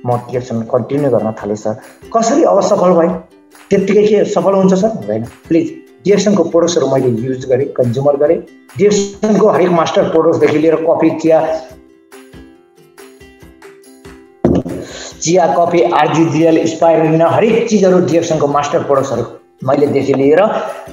म डिएक्सन कन्टिन्यू गर्न थालेँ सर। कसरी अब सफल भएँ? त्यत्तिकै के सफल हुन्छ सर? हुँदैन। प्लिज डिएक्सनको प्रोडक्ट्सहरू मैले युज गरेँ, कन्ज्युमर गरेँ। डिएक्सनको हरेक मास्टर प्रोडक्ट्सदेखि लिएर कफी, चिया, कफी, आरजिजिएल, स्पाइरुलिना, हरेक चिजहरू डिएक्सनको मास्टर प्रोडक्ट्सहरू मैले देखि लिएर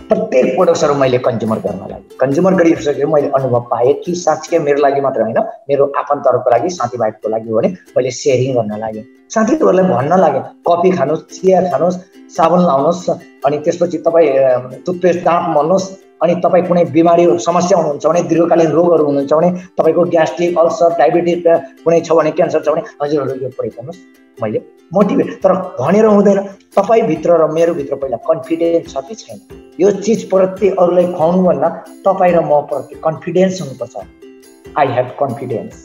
प्रत्येक प्रोडक्ट्सहरू मैले कन्ज्युमर गर्न लागेँ। कन्ज्युमर गरिसकेर मैले अनुभव पाएँ कि साँच्चै मेरो लागि मात्र होइन, मेरो आफन्तहरूको लागि, साथीभाइको लागि हो भने मैले सेयरिङ गर्न लागेँ। साथीहरूलाई भन्न लागेँ, कफी खानुहोस्, चिया खानुहोस्, साबुन लाउनुहोस्, अनि त्यसपछि तपाईँ टुथपेस्ट, दाँत मल्नुहोस्। अनि तपाईँ कुनै बिमारी समस्या हुनुहुन्छ भने, दीर्घकालीन रोगहरू हुनुहुन्छ भने, तपाईँको ग्यास्ट्रिक, अल्सर, डायबिटिज कुनै छ भने, क्यान्सर छ भने हजुरहरू यो प्रयोग गर्नुहोस्। मैले मोटिभेट, तर भनेर हुँदैन। तपाईँभित्र र मेरो भित्र पहिला कन्फिडेन्स छ कि छैन? यो चिजप्रति अरूलाई खुवाउनुभन्दा तपाईँ र म प्रति कन्फिडेन्स हुनुपर्छ। आई हेभ कन्फिडेन्स,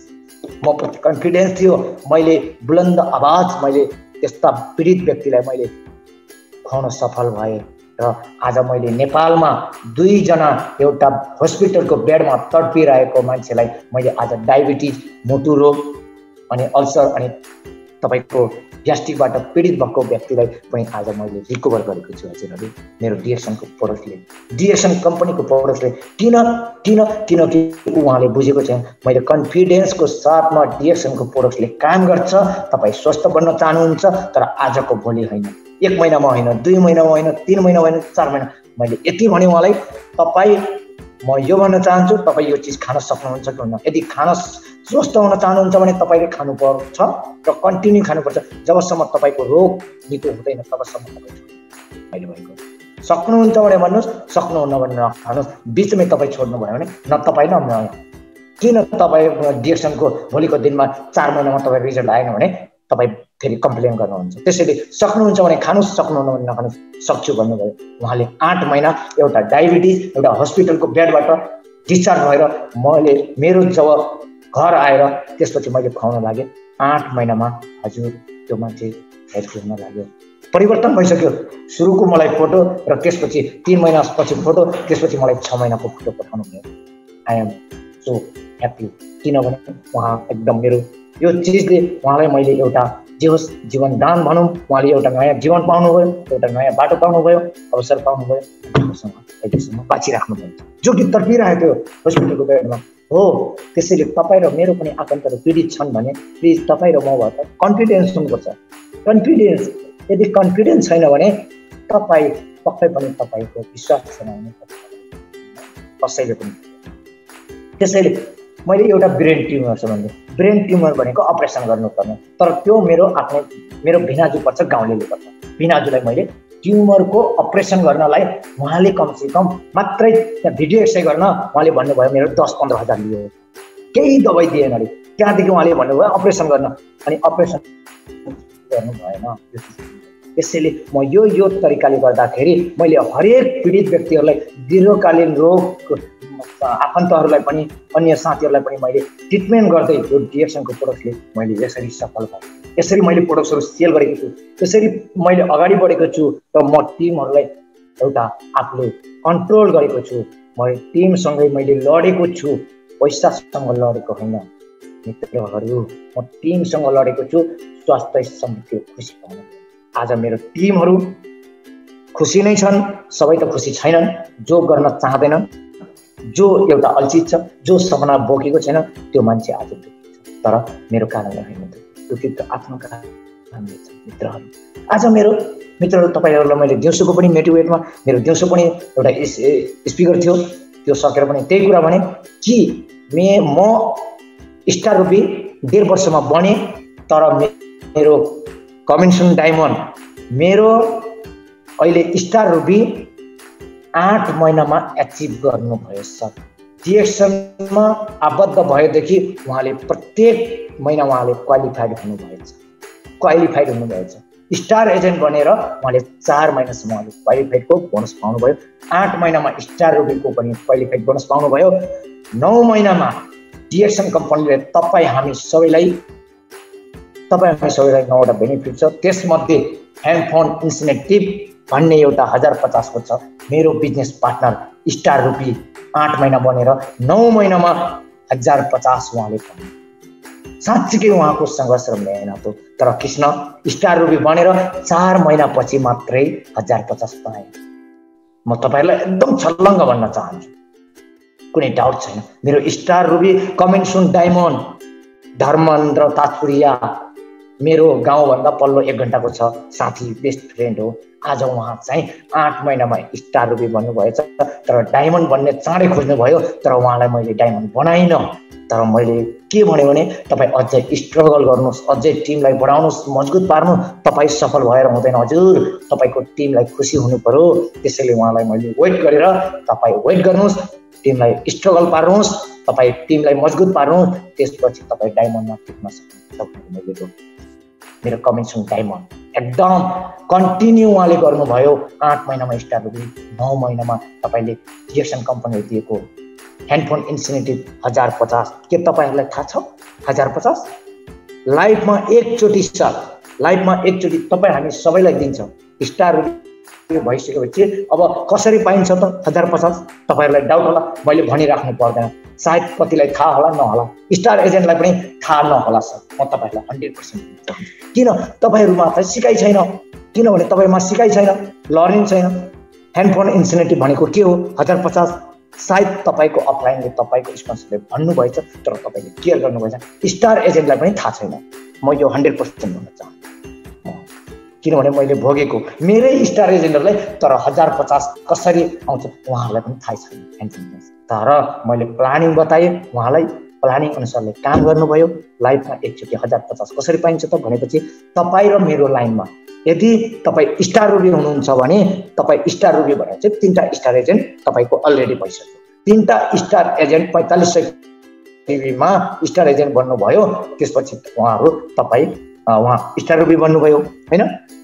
म प्रति कन्फिडेन्स थियो। मैले बुलन्द आवाज मैले त्यस्ता पीडित व्यक्तिलाई मैले खुवाउन सफल भएँ र आज मैले नेपालमा 2 जना एउटा हस्पिटलको बेडमा तडपिरहेको मान्छेलाई मैले आज डायबिटिज, मुटु रोग अनि अल्सर अनि तपाईँको ग्यास्ट्रिकबाट पीडित भएको व्यक्तिलाई पनि आज मैले रिकभर गरेको छु हजुरहरू, मेरो डिएक्सनको प्रोडक्टले, डिएक्सन कम्पनीको प्रोडक्टले। किनकि उहाँले बुझेको छैन मैले कन्फिडेन्सको साथमा डिएक्सनको प्रोडक्टले काम गर्छ। तपाईँ स्वस्थ बन्न चाहनुहुन्छ, तर आजको भोलि होइन, 1 महिनामा होइन, 2 महिनामा होइन, 3 महिनामा होइन, 4 महिना। मैले यति भने उहाँलाई, तपाईँ, म यो भन्न चाहन्छु, तपाईँ यो चिज खान सक्नुहुन्छ कि हुन्न? यदि खान स्वस्थ हुन चाहनुहुन्छ भने तपाईँले खानुपर्छ र कन्टिन्यू खानुपर्छ। जबसम्म तपाईँको रोग निको हुँदैन तबसम्म तपाईँ मैले भनेको। सक्नुहुन्छ भने भन्नुहोस्, सक्नुहुन्न भने नखानुहोस्। बिचमै तपाईँ छोड्नुभयो भने न तपाईँ न म। किन तपाईँ डिएक्सनको भोलिको दिनमा 4 महिनामा तपाईँ रिजल्ट आएन भने तपाईँ फेरि कम्प्लेन गर्नुहुन्छ। त्यसैले सक्नुहुन्छ भने खानुहोस्, सक्नुहुन्न भने नखानुहोस्। सक्छु भन्नुभयो उहाँले। 8 महिना एउटा डायबिटिज, एउटा हस्पिटलको बेडबाट डिस्चार्ज भएर मैले मेरो जब घर आएर त्यसपछि मैले खुवाउन लागेँ, 8 महिनामा हजुर त्यो मान्छे हेल्थ हुन लाग्यो, परिवर्तन भइसक्यो। सुरुको मलाई फोटो र त्यसपछि 3 महिनापछि फोटो, त्यसपछि मलाई 6 महिनाको फोटो पठाउनु भयो। आई एम सो ह्याप्पी, किनभने उहाँ एकदम मेरो यो चिजले उहाँलाई मैले एउटा जे होस् जीवन दान भनौँ, उहाँले एउटा नयाँ जीवन पाउनुभयो, एउटा नयाँ बाटो पाउनुभयो, अवसर पाउनुभयो, अहिलेसम्म बाँचिराख्नुभयो, जो कि तडपिरहेको थियो हस्पिटलको बेडमा हो। त्यसैले तपाईँ र मेरो पनि आफन्तहरू पीडित छन् भने प्लिज तपाईँ र मबाट कन्फिडेन्स हुनुपर्छ। कन्फिडेन्स, यदि कन्फिडेन्स छैन भने तपाईँ पक्कै पनि तपाईँको विश्वास छैन भने कसैले पनि। त्यसैले मैले एउटा ब्रेन ट्युमर छ भने, ब्रेन ट्युमर भनेको अपरेसन गर्नुपर्ने, तर त्यो मेरो भिनाजु पर्छ, गाउँलेले गर्छ। भिनाजुलाई मैले ट्युमरको अपरेसन गर्नलाई उहाँले कमसेकम मात्रै त्यहाँ भिडियो एक्सरे गर्न उहाँले भन्नुभयो मेरो 10-15 हजार लियो, केही दबाई दिएन अरे। त्यहाँदेखि उहाँले भन्नुभयो अपरेसन गर्न, अनि अपरेसन गर्नु भएन। त्यसैले म यो तरिकाले गर्दाखेरि मैले हरेक पीडित व्यक्तिहरूलाई दीर्घकालीन रोग आफन्तहरूलाई पनि अन्य साथीहरूलाई पनि मैले ट्रिटमेन्ट गर्दै यो डिएक्सनको प्रोडक्टले मैले यसरी सफल भएँ, यसरी मैले प्रोडक्टहरू सेल गरेको छु, यसरी मैले अगाडि बढेको छु र म टिमहरूलाई एउटा आफूले कन्ट्रोल गरेको छु। मैले टिमसँगै मैले लडेको छु, पैसासँग लडेको होइन मित्रहरू, म टिमसँग लडेको छु स्वास्थ्य समृद्धि खुसी पाउनु। आज मेरो टिमहरू खुसी नै छन्, सबै त खुसी छैनन्। जो गर्न चाहँदैनन्, जो एउटा अल्छी छ, जो सपना बोकेको छैन त्यो मान्छे आज दुखी छ। तर मेरो कारणले होइन, दुखी त आफ्नो कारणले छ मित्रहरू। आज मेरो मित्रहरू तपाईँहरूलाई मैले दिउँसोको पनि मोटिभेटमा मेरो दिउँसो पनि एउटा स्पिकर थियो, त्यो सकेर पनि त्यही कुरा भने कि म स्टार रुपी 1.5 वर्षमा बने, तर मेरो कमिसन डायमन्ड मेरो अहिले स्टार रुपी 8 महिनामा एचिभ गर्नुभयो सर। डिएक्सनमा आबद्ध भएदेखि उहाँले प्रत्येक महिना उहाँले क्वालिफाइड हुनुभएछ। स्टार एजेन्ट बनेर उहाँले 4 महिनासम्म उहाँले क्वालिफाइडको बोनस पाउनुभयो। 8 महिनामा स्टार रुपीको पनि क्वालिफाइड बोनस पाउनुभयो। 9 महिनामा डिएक्सन कम्पनीले तपाईँ हामी सबैलाई 9वटा बेनिफिट छ। त्यसमध्ये ह्यान्डफोन इन्सेन्टिभ भन्ने एउटा 1050 को छ। मेरो बिजनेस पार्टनर स्टार रुपी 8 महिना बनेर 9 महिनामा 1050 उहाँले पाउनु। साँच्चीकै उहाँको सङ्घर्ष र मेहनत हो। तर कृष्ण स्टार रुपी बनेर 4 महिनापछि मात्रै 1050 पाएँ। म तपाईँहरूलाई एकदम छल्लङ्ग भन्न चाहन्छु, कुनै डाउट छैन। मेरो स्टार रुपी कमिसन डायमन्ड धर्मेन्द्र ताजपुरिया मेरो गाउँभन्दा पल्लो 1 घण्टाको छ साथी, बेस्ट फ्रेन्ड हो। आज उहाँ चाहिँ 8 महिनामा स्टार रुपी बन्नुभएछ, तर डायमन्ड बन्ने चाँडै खोज्नुभयो। तर उहाँलाई मैले डायमन्ड बनाइनँ। तर मैले के भने तपाईँ अझै स्ट्रगल गर्नुहोस्, अझै टिमलाई बढाउनुहोस्, मजबुत पार्नु। तपाईँ सफल भएर हुँदैन हजुर, तपाईँको टिमलाई खुसी हुनु पर्यो। त्यसैले उहाँलाई मैले वेट गरेर तपाईँ वेट गर्नुहोस्, टिमलाई स्ट्रगल पार्नुहोस्, तपाईँ टिमलाई मजबुत पार्नुहोस्, त्यसपछि तपाईँ डायमन्डमा टिक्न सक्नुहुन्छ। मेरो कमिसन डायमन्ड एकदम कन्टिन्यू उहाँले गर्नुभयो। 8 महिनामा स्टार रुपी, 9 महिनामा तपाईँले डिएक्सन कम्पनीले दिएको ह्यान्डफोन इन्सेन्टिभ 1050 के तपाईँहरूलाई थाहा छ? 1050 लाइफमा एकचोटि सर, लाइफमा एकचोटि तपाईँ हामी सबैलाई दिन्छ। स्टार रुपी भइसकेपछि अब कसरी पाइन्छ त 1050? तपाईँहरूलाई डाउट होला, मैले भनिराख्नु पर्दैन, सायद कतिलाई थाहा होला नहोला, स्टार एजेन्टलाई पनि थाहा नहोला सर। म तपाईँहरूलाई 100% किन तपाईँहरूमा त सिकाइ छैन, किनभने तपाईँमा सिकाइ छैन, लर्निङ छैन। ह्यान्डफोन इन्सेन्टिभ भनेको के हो? 1050 सायद तपाईँको अफलाइनले तपाईँको स्पोन्सरले भन्नुभएछ, तर तपाईँले केयर गर्नुभएछ। स्टार एजेन्टलाई पनि थाहा छैन। म यो 100% भन्न चाहन्छु, किनभने मैले भोगेको मेरै स्टार एजेन्टहरूलाई। तर 1050 कसरी आउँछ उहाँहरूलाई पनि थाहा छैन। तर मैले प्लानिङ बताएँ, उहाँलाई प्लानिङ अनुसारले काम गर्नुभयो। लाइफमा एकचोटि 1050 कसरी पाइन्छ त भनेपछि तपाईँ र मेरो लाइनमा यदि तपाईँ स्टार रुबी हुनुहुन्छ भने तपाईँ स्टार रुबी भनेर चाहिँ 3टा स्टार एजेन्ट तपाईँको अलरेडी भइसक्यो। 3टा स्टार एजेन्ट 4500 टिभीमा स्टार एजेन्ट बन्नुभयो। त्यसपछि उहाँ स्टार रुबी बन्नुभयो होइन।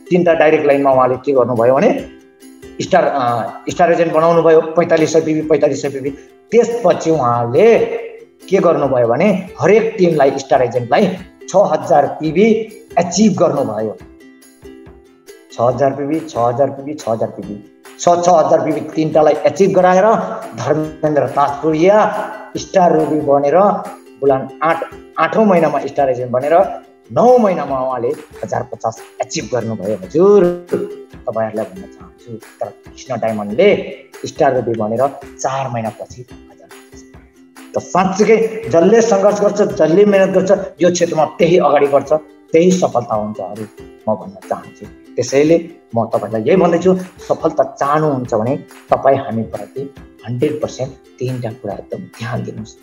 3टा डाइरेक्ट लाइनमा उहाँले के गर्नुभयो भने स्टार एजेन्ट बनाउनु भयो 4500 पिबी 4500 पिबी। त्यसपछि उहाँले के गर्नुभयो भने हरेक टिमलाई स्टार एजेन्टलाई 6000 पिबी एचिभ गर्नुभयो। 6000 पिबी 6000 पिबी 6000 पिबी 6000 पिबी 3टालाई एचिभ गराएर धर्मेन्द्र ताजपुरिया स्टार रुबी बनेर बुलान 8औं महिनामा स्टार एजेन्ट बनेर 9 महिनामा उहाँले 1050 एचिभ गर्नुभयो। हजुर तपाईँहरूलाई भन्न चाहन्छु, तर कृष्ण डायमन्डले स्टार रुबी बनेर 4 महिनापछि 1050। त साँच्चै जसले सङ्घर्ष गर्छ, जसले मेहनत गर्छ, यो क्षेत्रमा त्यही अगाडि बढ्छ, त्यही सफलता हुन्छ अरू म भन्न चाहन्छु। त्यसैले म तपाईँलाई यही भन्दैछु, सफलता चाहनुहुन्छ भने तपाईँ हामीप्रति 100% 3टा कुरा एकदम ध्यान दिनुहोस्।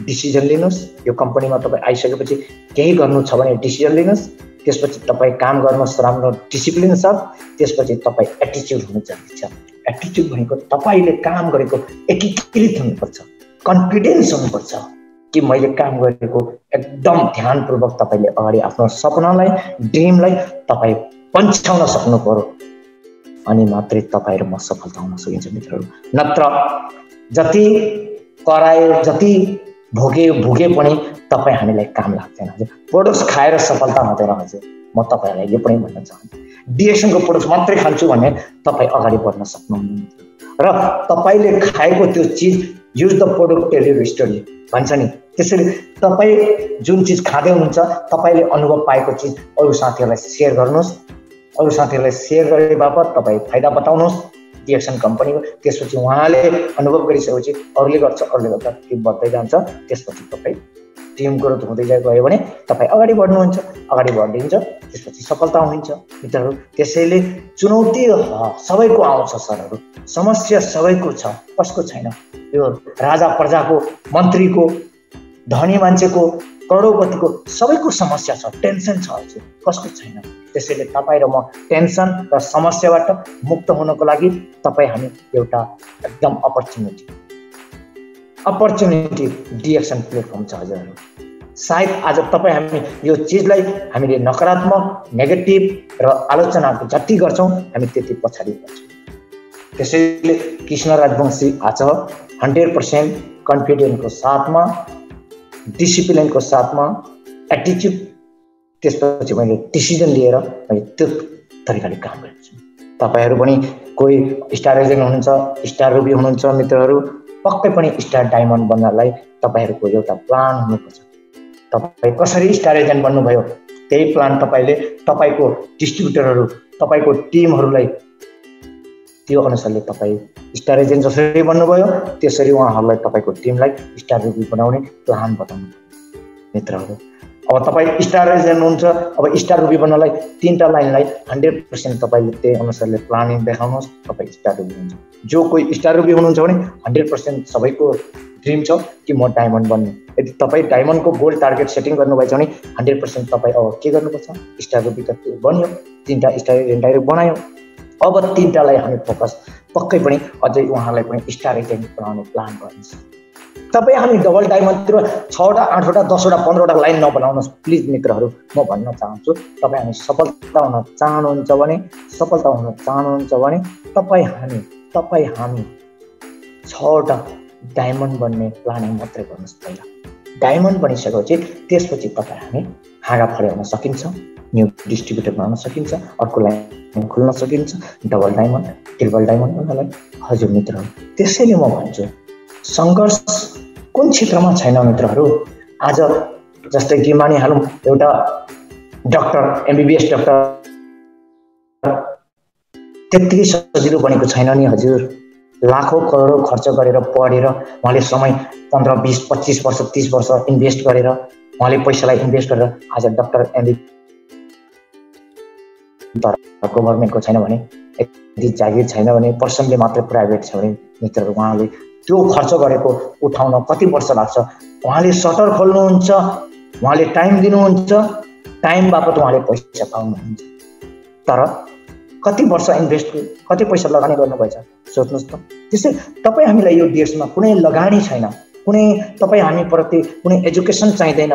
डिसिजन लिनुहोस्। यो कम्पनीमा तपाईँ आइसकेपछि केही गर्नु छ भने डिसिजन लिनुहोस्। त्यसपछि तपाईँ काम गर्नुहोस् राम्रो डिसिप्लिन साथ। त्यसपछि तपाईँ एटिच्युड हुनु जरुरी छ। एटिच्युड भनेको तपाईँले काम गरेको एकीकृत हुनुपर्छ, कन्फिडेन्स हुनुपर्छ कि मैले काम गरेको एकदम ध्यानपूर्वक तपाईँले अगाडि आफ्नो सपनालाई, ड्रिमलाई तपाईँ पन्छाउन सक्नु पर्यो, अनि मात्रै तपाईँ र म सफलता हुन सकिन्छ मित्रहरू। नत्र जति कराए जति भुगे पनि तपाईँ हामीलाई काम लाग्दैन हजुर। प्रोडक्ट्स खाएर सफलता हुँदैन हजुर। म तपाईँहरूलाई यो पनि भन्न चाहन्छु, डिएक्सनको प्रोडक्ट्स मात्रै खान्छु भने तपाईँ अगाडि बढ्न सक्नुहुन्न र तपाईँले खाएको त्यो चिज use the product tell your story भन्छ नि, त्यसैले तपाईँ जुन चिज खाँदै हुनुहुन्छ तपाईँले अनुभव पाएको चिज अरू साथीहरूलाई सेयर गर्नुहोस्। अरू साथीहरूलाई सेयर गरे बापत तपाईँ फाइदा बताउनुहोस् डिएक्सन कम्पनीको। त्यसपछि उहाँले अनुभव गरिसकेपछि अरूले गर्छ, अरूले गर्दा टिम बढ्दै जान्छ। त्यसपछि तपाईँ टिम ग्रोथ हुँदै गयो भने तपाईँ अगाडि बढ्नुहुन्छ, अगाडि बढिदिन्छ, त्यसपछि सफलता हुन्छ मित्रहरू। त्यसैले चुनौती सबैको आउँछ सरहरू, समस्या सबैको छ, कसको छैन। यो राजा प्रजाको, मन्त्रीको, धनी मान्छेको, करोडपतिको सबैको समस्या छ, टेन्सन छ हजुर, कसको छैन। त्यसैले तपाईँ र म टेन्सन र समस्याबाट मुक्त हुनको लागि तपाईँ हामी एउटा एकदम अपर्च्युनिटी डिएक्सन प्लेटफर्म छ हजुरहरू। सायद आज तपाईँ हामी यो चिजलाई हामीले नकारात्मक नेगेटिभ र आलोचनाको जति गर्छौँ हामी त्यति पछाडि पर्छौँ। त्यसैले कृष्ण राजवंशी आज 100% कन्फिडेन्सको साथमा, डिसिप्लिनको साथमा, एटिच्युड, त्यसपछि मैले डिसिजन लिएर मैले त्यो तरिकाले काम गरेको छु। तपाईँहरू पनि कोही स्टार एजेन्ट हुनुहुन्छ, स्टार रुबी हुनुहुन्छ मित्रहरू, पक्कै पनि स्टार डायमन्ड बन्नलाई तपाईँहरूको एउटा प्लान हुनुपर्छ। तपाईँ कसरी स्टार एजेन्ट बन्नुभयो त्यही प्लान तपाईँले तपाईँको डिस्ट्रिब्युटरहरू, तपाईँको टिमहरूलाई त्यो अनुसारले तपाईँ स्टार एजेन्ट जसरी बन्नुभयो त्यसरी उहाँहरूलाई तपाईँको टिमलाई स्टार रुबी बनाउने प्लान बताउनु मित्रहरू। अब तपाईँ स्टार एजेन्ट हुनुहुन्छ, अब स्टार रुबी बन्नलाई 3टा लाइनलाई 100% तपाईँले त्यही अनुसारले प्लानिङ देखाउनुहोस्, तपाईँ स्टार रुबी हुन्छ। जो कोही स्टार रुबी हुनुहुन्छ भने 100% सबैको ड्रिम छ कि म डायमन्ड बन्ने। यदि तपाईँ डायमन्डको गोल टार्गेट सेटिङ गर्नुभएछ भने 100% तपाईँ अब के गर्नुपर्छ, स्टार रुबी त बन्यो, 3टा स्टार एजेन्ट डाइरेक्ट बनायो। अब 3टालाई हामी फोकस पक्कै पनि अझै उहाँलाई पनि स्टार एजेन्ट बनाउने प्लान गर्नुहोस्। तपाईँ हामी डबल डायमन्डतिर 6वटा 8वटा 10वटा 15वटा लाइन नबनाउनुहोस् प्लिज मित्रहरू। म भन्न चाहन्छु तपाईँ हामी सफलता हुन चाहनुहुन्छ भने तपाईँ हामी 6वटा डायमन्ड बन्ने प्लानिङ मात्रै गर्नुहोस्। पहिला डायमन्ड बनिसकेपछि त्यसपछि तपाईँ हामी हाँगा फर्याउन सकिन्छ, न्यू डिस्ट्रिब्युटर बनाउन सकिन्छ, अर्को लाइन खुल्न सकिन्छ, डबल डायमन्ड, ट्रिपल डायमन्ड भन्नलाई हजुर मित्रहरू। त्यसैले म भन्छु सङ्घर्ष कुन क्षेत्रमा छैन मित्रहरू। आज जस्तै कि मानिहालौँ एउटा डक्टर, MBBS डक्टर त्यत्तिकै सजिलो बनेको छैन नि हजुर। लाखौँ करोडौँ खर्च गरेर पढेर उहाँले समय 15, 20, 25 वर्ष 30 वर्ष इन्भेस्ट गरेर उहाँले पैसालाई इन्भेस्ट गरेर आज डक्टर गभर्मेन्टको छैन भने, यदि जागिर छैन भने, पर्सनले मात्रै प्राइभेट छ भने मित्रहरू उहाँले त्यो खर्च गरेको उठाउन कति वर्ष लाग्छ। उहाँले सटर खोल्नुहुन्छ, उहाँले टाइम दिनुहुन्छ, टाइम बापत उहाँले पैसा पाउनुहुन्छ। तर कति वर्ष इन्भेस्ट, कति पैसा लगानी गर्नुभएछ सोच्नुहोस् त। त्यसै तपाईँ हामीलाई यो देशमा कुनै लगानी छैन, कुनै तपाईँ हामीप्रति कुनै एजुकेसन चाहिँदैन,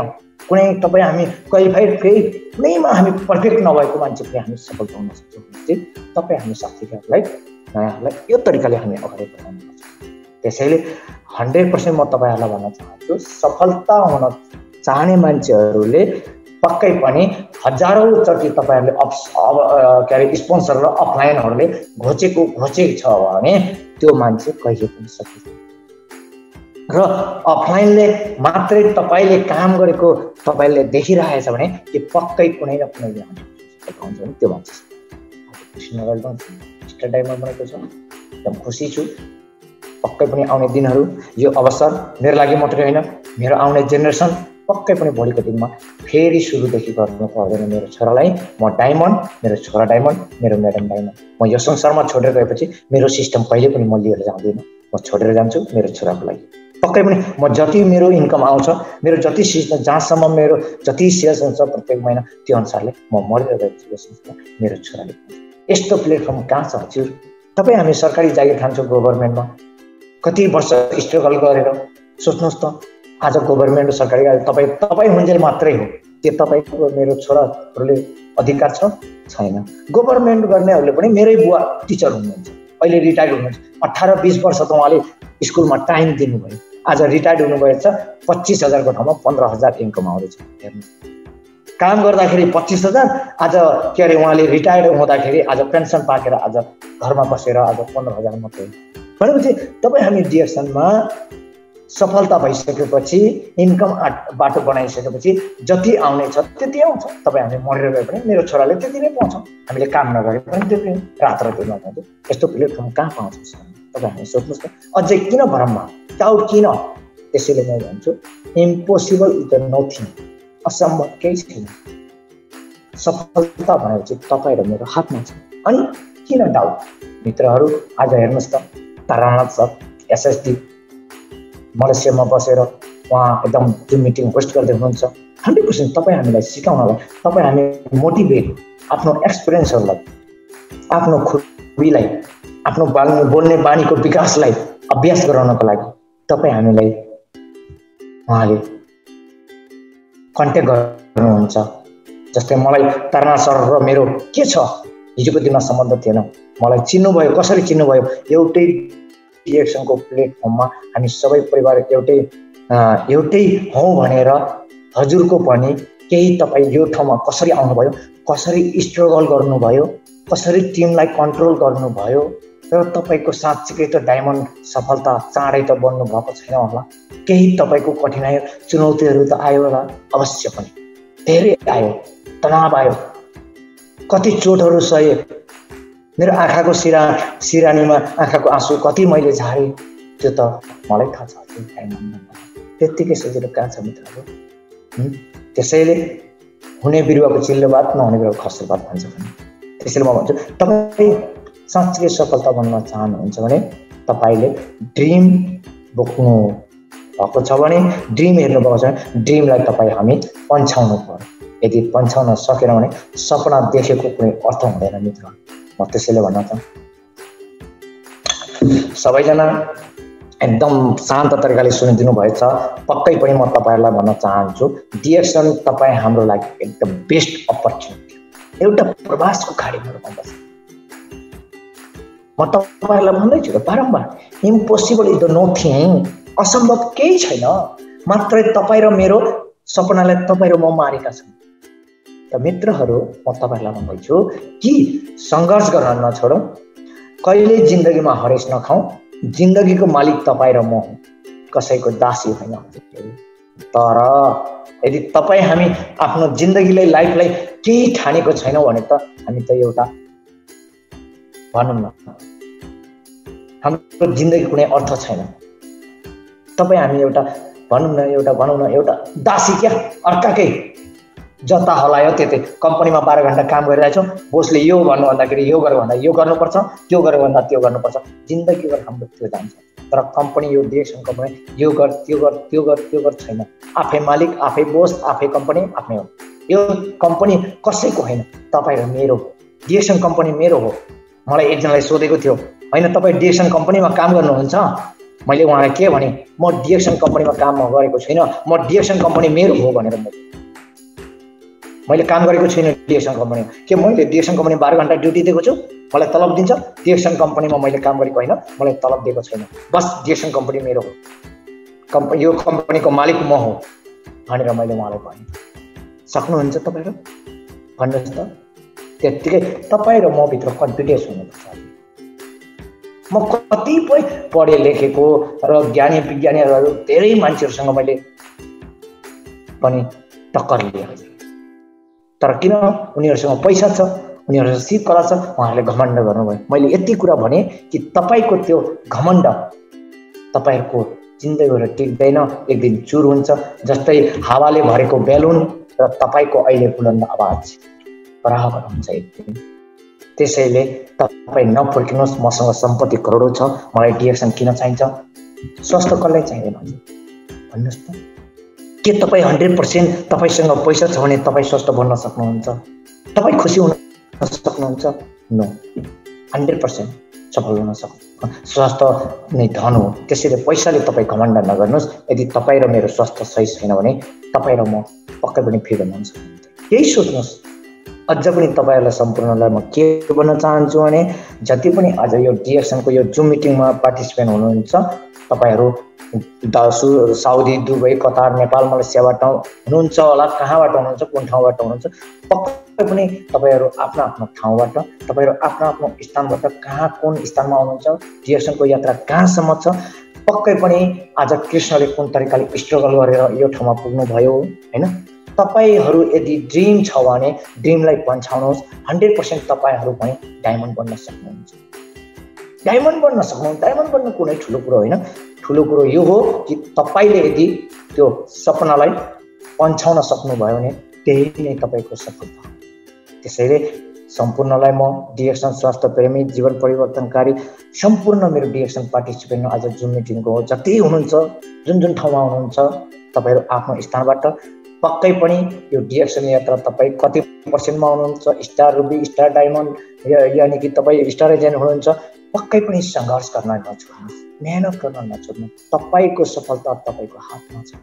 कुनै तपाईँ हामी क्वालिफाइड फेरि कुनैमा हामी पर्फेक्ट नभएको मान्छे पनि हामी सफल हुन सक्छौँ चाहिँ तपाईँ हामी साथीहरूलाई नयाँहरूलाई यो तरिकाले हामी अगाडि बढाउनुपर्छ। त्यसैले 100% म तपाईँहरूलाई भन्न चाहन्छु सफलता हुन चाहने मान्छेहरूले पक्कै पनि हजारौँ चोटि तपाईँहरूले के अरे स्पोन्सर र अफलाइनहरूले घोचेको छ भने त्यो मान्छे कहिले पनि सकिँदैन। र अफलाइनले मात्रै तपाईँले काम गरेको तपाईँले देखिरहेछ भने त्यो पक्कै कुनै न कुनै हुन्छ भने त्यो मान्छे स्टार डायमन्ड बनेको छ। एकदम खुसी छु। पक्कै पनि आउने दिनहरू यो अवसर मेरो लागि मात्रै होइन, मेरो आउने जेनेरेसन पक्कै पनि भोलिको दिनमा फेरि सुरुदेखि गर्नु पर्दैन। मेरो छोरालाई म डायमन्ड, मेरो छोरा डायमन्ड, मेरो म्याडम डायमन्ड। म यो संसारमा छोडेर गएपछि मेरो सिस्टम कहिले पनि म लिएर जाँदिनँ, म छोडेर जान्छु मेरो छोराको लागि। पक्कै पनि म जति मेरो इन्कम आउँछ, मेरो जति सिस्टम जहाँसम्म मेरो जति सेल्स हुन्छ प्रत्येक महिना त्यो अनुसारले म मरेर गएपछि यो संसारमा मेरो छोराले। यस्तो प्लेटफर्म कहाँ छ हजुर? तपाईँ हामी सरकारी जागिर खान्छौँ गभर्मेन्टमा, कति वर्ष स्ट्रगल गरेर सोच्नुहोस् त। आज गभर्मेन्ट सरकारी तपाईँ हुन्जेल मात्रै हो, त्यो तपाईँको मेरो छोराहरूले अधिकार छैन। गभर्मेन्ट गर्नेहरूले पनि मेरै बुवा टिचर हुनुहुन्छ, अहिले रिटायर हुनुहुन्छ। 18-20 वर्ष त उहाँले स्कुलमा टाइम दिनुभयो। आज रिटायर्ड हुनुभएछ, 25,000 को ठाउँमा 15,000 इन्कम आउँदैछ। हेर्नु, काम गर्दाखेरि 25,000, आज के अरे उहाँले रिटायर्ड हुँदाखेरि आज पेन्सन पाकेर आज घरमा बसेर आज 15,000 मात्रै। भनेपछि तपाईँ हामी डिएक्सनमा सफलता भइसकेपछि, इन्कम बाटो बनाइसकेपछि जति आउने छ त्यति आउँछ। तपाईँ हामी मरेर गए पनि मेरो छोराले त्यति नै पाउँछ, हामीले काम नगरे पनि त्यति नै, रातराति नपाउँछ। यस्तो प्लेटफर्म कहाँ पाउँछ तपाईँ हामी सोध्नुहोस् त। अझै किन भरममा डाउट किन? त्यसैले म भन्छु इम्पोसिबल इज द नथिङ, असम्भव केही छैन। सफलता भनेपछि तपाईँ र मेरो हातमा छ। अनि किन डाउट? मित्रहरू आज हेर्नुहोस् त, तारानाथ सर एसएसडी मलेसियामा बसेर उहाँ एकदम जुम मिटिङ होस्ट गर्दै हुनुहुन्छ। 100% तपाईँ हामीलाई सिकाउनलाई, तपाईँ हामी मोटिभेट आफ्नो एक्सपिरियन्सहरूलाई, आफ्नो खुबीलाई, आफ्नो बोल्ने बानीको विकासलाई अभ्यास गराउनको लागि तपाईँ हामीलाई उहाँले कन्ट्याक्ट गर्नुहुन्छ। जस्तै मलाई तारानाथ सर र मेरो के छ, हिजोको दिनमा सम्बन्ध थिएन, मलाई चिन्नुभयो। कसरी चिन्नुभयो? एउटै डिएक्सनको प्लेटफर्ममा हामी सबै परिवार एउटै हौँ भनेर हजुरको पनि केही तपाईँ यो ठाउँमा कसरी आउनुभयो, कसरी स्ट्रगल गर्नुभयो, कसरी टिमलाई कन्ट्रोल गर्नुभयो, र तपाईँको साँच्चीकै त डायमन्ड सफलता चाँडै त बन्नु भएको छैन होला। केही तपाईँको कठिनाइ चुनौतीहरू त आयो होला, अवश्य पनि धेरै आयो, तनाव आयो, कति चोटहरू सहे। मेरो आँखाको सिरानीमा आँखाको आँसु कति मैले झारेँ, त्यो त मलाई थाहा छ। त्यत्तिकै सजिलो कहाँ छ मित्रहरू? त्यसैले हुने बिरुवाको चिल्लो बात, नहुने बिरुवाको खस्रो बात भन्छ भने। त्यसैले म भन्छु तपाईँ साँच्चै सफलता बन्न चाहनुहुन्छ भने तपाईँले ड्रिम बोक्नु भएको छ भने, ड्रिम हेर्नुभएको छ भने ड्रिमलाई तपाईँ हामी पन्छाउनु पर्यो। यदि पन्छाउन सकेन भने सपना देखेको कुनै अर्थ हुँदैन मित्र। म त्यसैले भन्न चाहन्छु सबैजना एकदम शान्त तरिकाले सुनिदिनु भएछ। पक्कै पनि म तपाईँहरूलाई भन्न चाहन्छु डिएक्सन तपाईँ हाम्रो लागि एकदम बेस्ट अपर्च्युनिटी, एउटा प्रवासको खाडीमा बस्छ। म तपाईँहरूलाई भन्दैछु त बारम्बार, इम्पोसिबल इज द नथिङ, असम्भव केही छैन। मात्रै तपाईँ र मेरो सपनालाई तपाईँ र म मारेका छौँ। त मित्रहरू म तपाईँहरूलाई भन्दैछु कि सङ्घर्ष गर्न नछोडौँ, कहिले जिन्दगीमा हरेस नखाउँ। जिन्दगीको मालिक तपाईँ र म हुँ, कसैको दासी होइन। तर यदि तपाईँ हामी आफ्नो जिन्दगीलाई, लाइफलाई केही ठानेको छैनौँ भने त हामी त एउटा भनौँ न, हाम्रो जिन्दगी कुनै अर्थ छैन। तपाईँ हामी एउटा भनौँ न एउटा दासी क्या, अर्काकै जता हलायो त्यतै। कम्पनीमा 12 घन्टा काम गरिरहेछौँ, बोसले यो भन्नु भन्दाखेरि यो गर भन्दा यो गर्नुपर्छ, त्यो गर भन्दा त्यो गर्नुपर्छ। जिन्दगीभर हाम्रो त्यो जान्छ। तर कम्पनी, यो डिएक्सन कम्पनी यो गर त्यो गर त्यो गर त्यो गर छैन। आफै मालिक, आफै बोस, आफै कम्पनी, आफ्नै हो। यो कम्पनी कसैको होइन, तपाईँ र मेरो। डिएक्सन कम्पनी मेरो हो। मलाई एकजनाले सोधेको थियो, होइन तपाईँ डिएक्सन कम्पनीमा काम गर्नुहुन्छ? मैले उहाँलाई के भने, म डिएक्सन कम्पनीमा काम गरेको छैन, म डिएक्सन कम्पनी मेरो हो भनेर मैले काम गरेको छैन डिएक्सन कम्पनीमा। के मैले डिएक्सन कम्पनीमा 12 घन्टा ड्युटी दिएको छु, मलाई तलब दिन्छ? डिएक्सन कम्पनीमा मैले काम गरेको होइन, मलाई तलब दिएको छैन। बस डिएक्सन कम्पनी मेरो हो, यो कम्पनीको मालिक म हो भनेर मैले उहाँलाई भने। सक्नुहुन्छ तपाईँहरू? भन्नुहोस् त। त्यत्तिकै तपाईँ र म भित्र कन्फिडेन्स हुनुपर्छ। म कतिपय पढे लेखेको र ज्ञानी विज्ञानीहरू धेरै मान्छेहरूसँग मैले पनि टक्कर लिएँ। तर किन? उनीहरूसँग पैसा छ, उनीहरूसँग सिप कला छ, उहाँहरूले घमण्ड गर्नुभयो। मैले यति कुरा भने कि तपाईँको त्यो घमण्ड तपाईँहरूको जिन्दगीबाट टिक्दैन, एक दिन चुर हुन्छ। जस्तै हावाले भरेको बेलुन र तपाईँको अहिले बुलन्द आवाज बराबर हुन्छ एक दिन। त्यसैले तपाईँ नफर्किनुहोस्, मसँग सम्पत्ति करोडौँ छ, मलाई डिएक्सन किन चाहिन्छ? स्वास्थ्य कसलाई चाहिँदैन भन्नुहोस् त? के तपाईँ 100% तपाईँसँग पैसा छ भने तपाईँ स्वस्थ बन्न सक्नुहुन्छ? तपाईँ खुसी हुन सक्नुहुन्छ? नो, 100% सफल हुन सक्नु। स्वास्थ्य नै धन हो। त्यसैले पैसाले तपाईँ घमण्ड नगर्नुहोस्। यदि तपाईँ र मेरो स्वास्थ्य सही छैन भने तपाईँ र म पक्कै पनि फ्रिडम हुन सक्नुहुन्छ। यही सोच्नुहोस्। अझ पनि तपाईँहरूलाई सम्पूर्णलाई म के भन्न चाहन्छु भने जति पनि आज यो डिएक्सनको यो जुम मिटिङमा पार्टिसिपेन्ट हुनुहुन्छ तपाईहरु साउदी, दुबई, कतार, नेपाल, मलेसियाबाट हुनुहुन्छ होला, कहाँबाट हुनुहुन्छ, कुन ठाउँबाट हुनुहुन्छ, पक्कै पनि तपाईहरु आफ्नो आफ्नो ठाउँबाट, तपाईहरु आफ्नो आफ्नो स्थानबाट कहाँ कुन स्थानमा हुनुहुन्छ, डिएक्सनको यात्रा कहाँसम्म छ, पक्कै पनि आज कृष्णले कुन तरिकाले स्ट्रगल गरेर यो ठाउँमा पुग्नु भयो हैन। तपाईहरु यदि ड्रिम छ भने ड्रिमलाई पन्छाउनुहोस्। 100% तपाईहरु पनि डायमन्ड बन्न सक्नुहुन्छ। डायमन्ड बन्न सक्नुहुन्छ। डायमन्ड बन्न कुनै ठुलो कुरो होइन। ठुलो कुरो यो हो कि तपाईले यदि त्यो सपनालाई पन्छाउन सक्नुभयो भने त्यही नै तपाईको सफलता हो। त्यसैले सम्पूर्णलाई म डिएक्सन स्वास्थ्य प्रेमी, जीवन परिवर्तनकारी सम्पूर्ण मेरो डिएक्सन पार्टिसिपेन्ट आज जुम मिटिङको जति हुनुहुन्छ, जुन जुन ठाउँमा हुनुहुन्छ, तपाईहरु आफ्नो स्थानबाट पक्कै पनि यो डिएक्सन यात्रा तपाई कति पर्सेन्टमा हुनुहुन्छ, स्टार रुबी, स्टार डायमन्ड यानी कि तपाई स्टार एजेन्ट हुनुहुन्छ, पक्कै पनि संघर्ष गर्न नछोड्नुहोस्, मेहनत गर्न नछोड्नुहोस्। तपाईको सफलता तपाईको हातमा छ।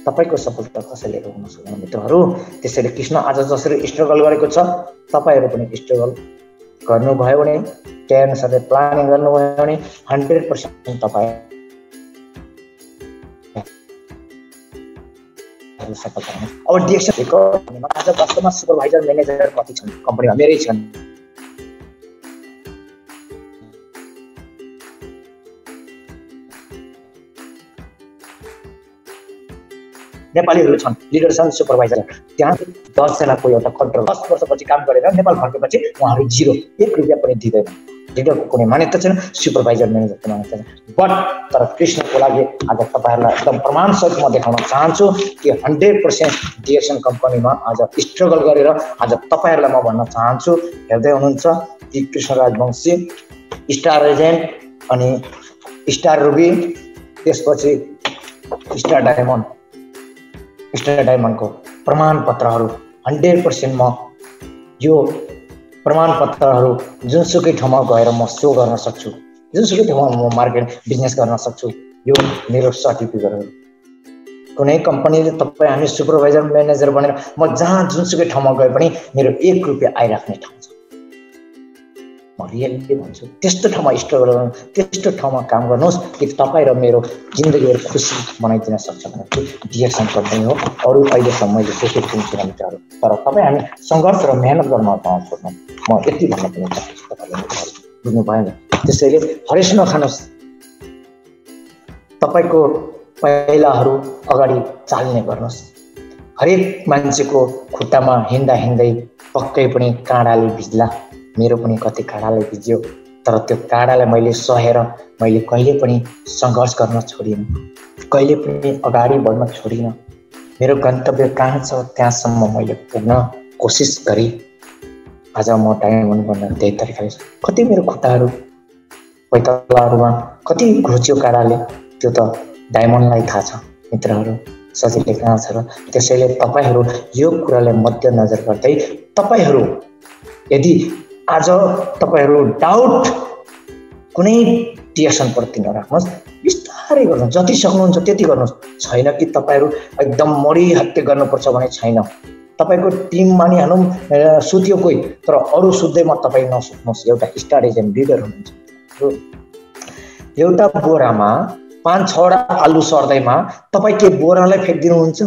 तपाईको सफलता कसैले रोक्न सक्दैन मित्रहरू। त्यसैले कृष्ण आज जसरी स्ट्रगल गरेको छ, तपाईहरु पनि स्ट्रगल गर्नुभयो भने, त्यही अनुसारले प्लानिङ गर्नुभयो भने 100% तपाई सफलता हुनुहुन्छ। अब डिएक्सनको आज वास्तवमा सुपरभाइजर म्यानेजर कति छन् कम्पनीमा? मेरै छन्। नेपालीहरू छन्, लिडर छन्, सुपरभाइजर। त्यहाँ 10 जनाको एउटा कन्ट्रोल, 10 वर्षपछि काम गरेर नेपाल फर्केपछि उहाँहरू 0, 1 रुपैयाँ पनि दिँदैन। लिडरको कुनै मान्यता छैन, सुपरभाइजर म्यानेजरको मान्यता छैन। बट तर कृष्णको लागि आज तपाईहरुलाई एकदम प्रमाणसहित म देखाउन चाहन्छु कि 100% डिएक्सन कम्पनीमा आज स्ट्रगल गरेर आज तपाईहरुलाई म भन्न चाहन्छु, हेर्दै हुनुहुन्छ कि कृष्ण राजवंशी, स्टार एजेन्ट अनि स्टार रुबी, त्यसपछि स्टार डायमन्डको प्रमाणपत्रहरू 100% म यो प्रमाणपत्रहरू जुनसुकै ठाउँमा गएर म सो गर्न सक्छु, जुनसुकै ठाउँमा म मार्केट बिजनेस गर्न सक्छु। यो मेरो सर्टिफिकेटहरू कुनै कम्पनीले तपाई हामी सुपरभाइजर म्यानेजर बनेर म जहाँ जुनसुकै ठाउँमा गए पनि मेरो 1 रुपैयाँ आइराख्ने ठाउँ छ। म रियली भन्छु, त्यस्तो ठाउँमा स्ट्रगल गर्नु, त्यस्तो ठाउँमा काम गर्नुहोस् कि तपाई र मेरो जिन्दगीहरू खुसी बनाइदिन सक्छ भने डिएक्सन कम्पनी हो। अरू अहिलेसम्म मैले सोचेको थिइनँ मित्रहरू, तर तपाई हामी सङ्घर्ष र मेहनत गर्न नछोड्नु। म यति भन्न पनि चाहन्छु, तपाईले बुझ्नु भएन। त्यसैले हरेस नखानुहोस्। तपाईको पहिलाहरू अगाडि चाल्ने गर्नुहोस्। हरेक मान्छेको खुट्टामा हिँड्दा हिँड्दै पक्कै पनि काँडाले भिज्ला। मेरो पनि कति काँडाले भिज्यो, तर त्यो काँडालाई मैले सहेर मैले कहिले पनि सङ्घर्ष गर्न छोडिनँ, कहिले पनि अगाडि बढ्न छोडिनँ। मेरो गन्तव्य कहाँ छ त्यहाँसम्म मैले पुग्न कोसिस गरेँ। आज म डायमन्ड बन्न त्यही तरिकाले कति मेरो खुट्टाहरू पैतालाहरूमा कति घुच्यो काँडाले, त्यो त डायमन्डलाई थाहा छ मित्रहरू, सजिलै कहाँ छ र। त्यसैले तपाईहरू यो कुरालाई मध्यनजर गर्दै तपाईहरू यदि आज तपाईहरू डाउट कुनै डिएक्सन प्रति नराख्नुहोस्, बिस्तारै गर्नुहोस्, जति सक्नुहुन्छ त्यति गर्नुहोस्। छैन कि तपाईहरू एकदम मरी हत्या गर्नुपर्छ भने छैन। तपाईको टिम मानिहालौँ सुत्यो कोही, तर अरू सुत्दैमा तपाईँ नसुत्नुहोस्। एउटा स्टार एजेन्ट लिडर हुनुहुन्छ, एउटा बोरामा 5-6 आलु सर्दैमा तपाईँ के बोरालाई फ्याँकिदिनुहुन्छ?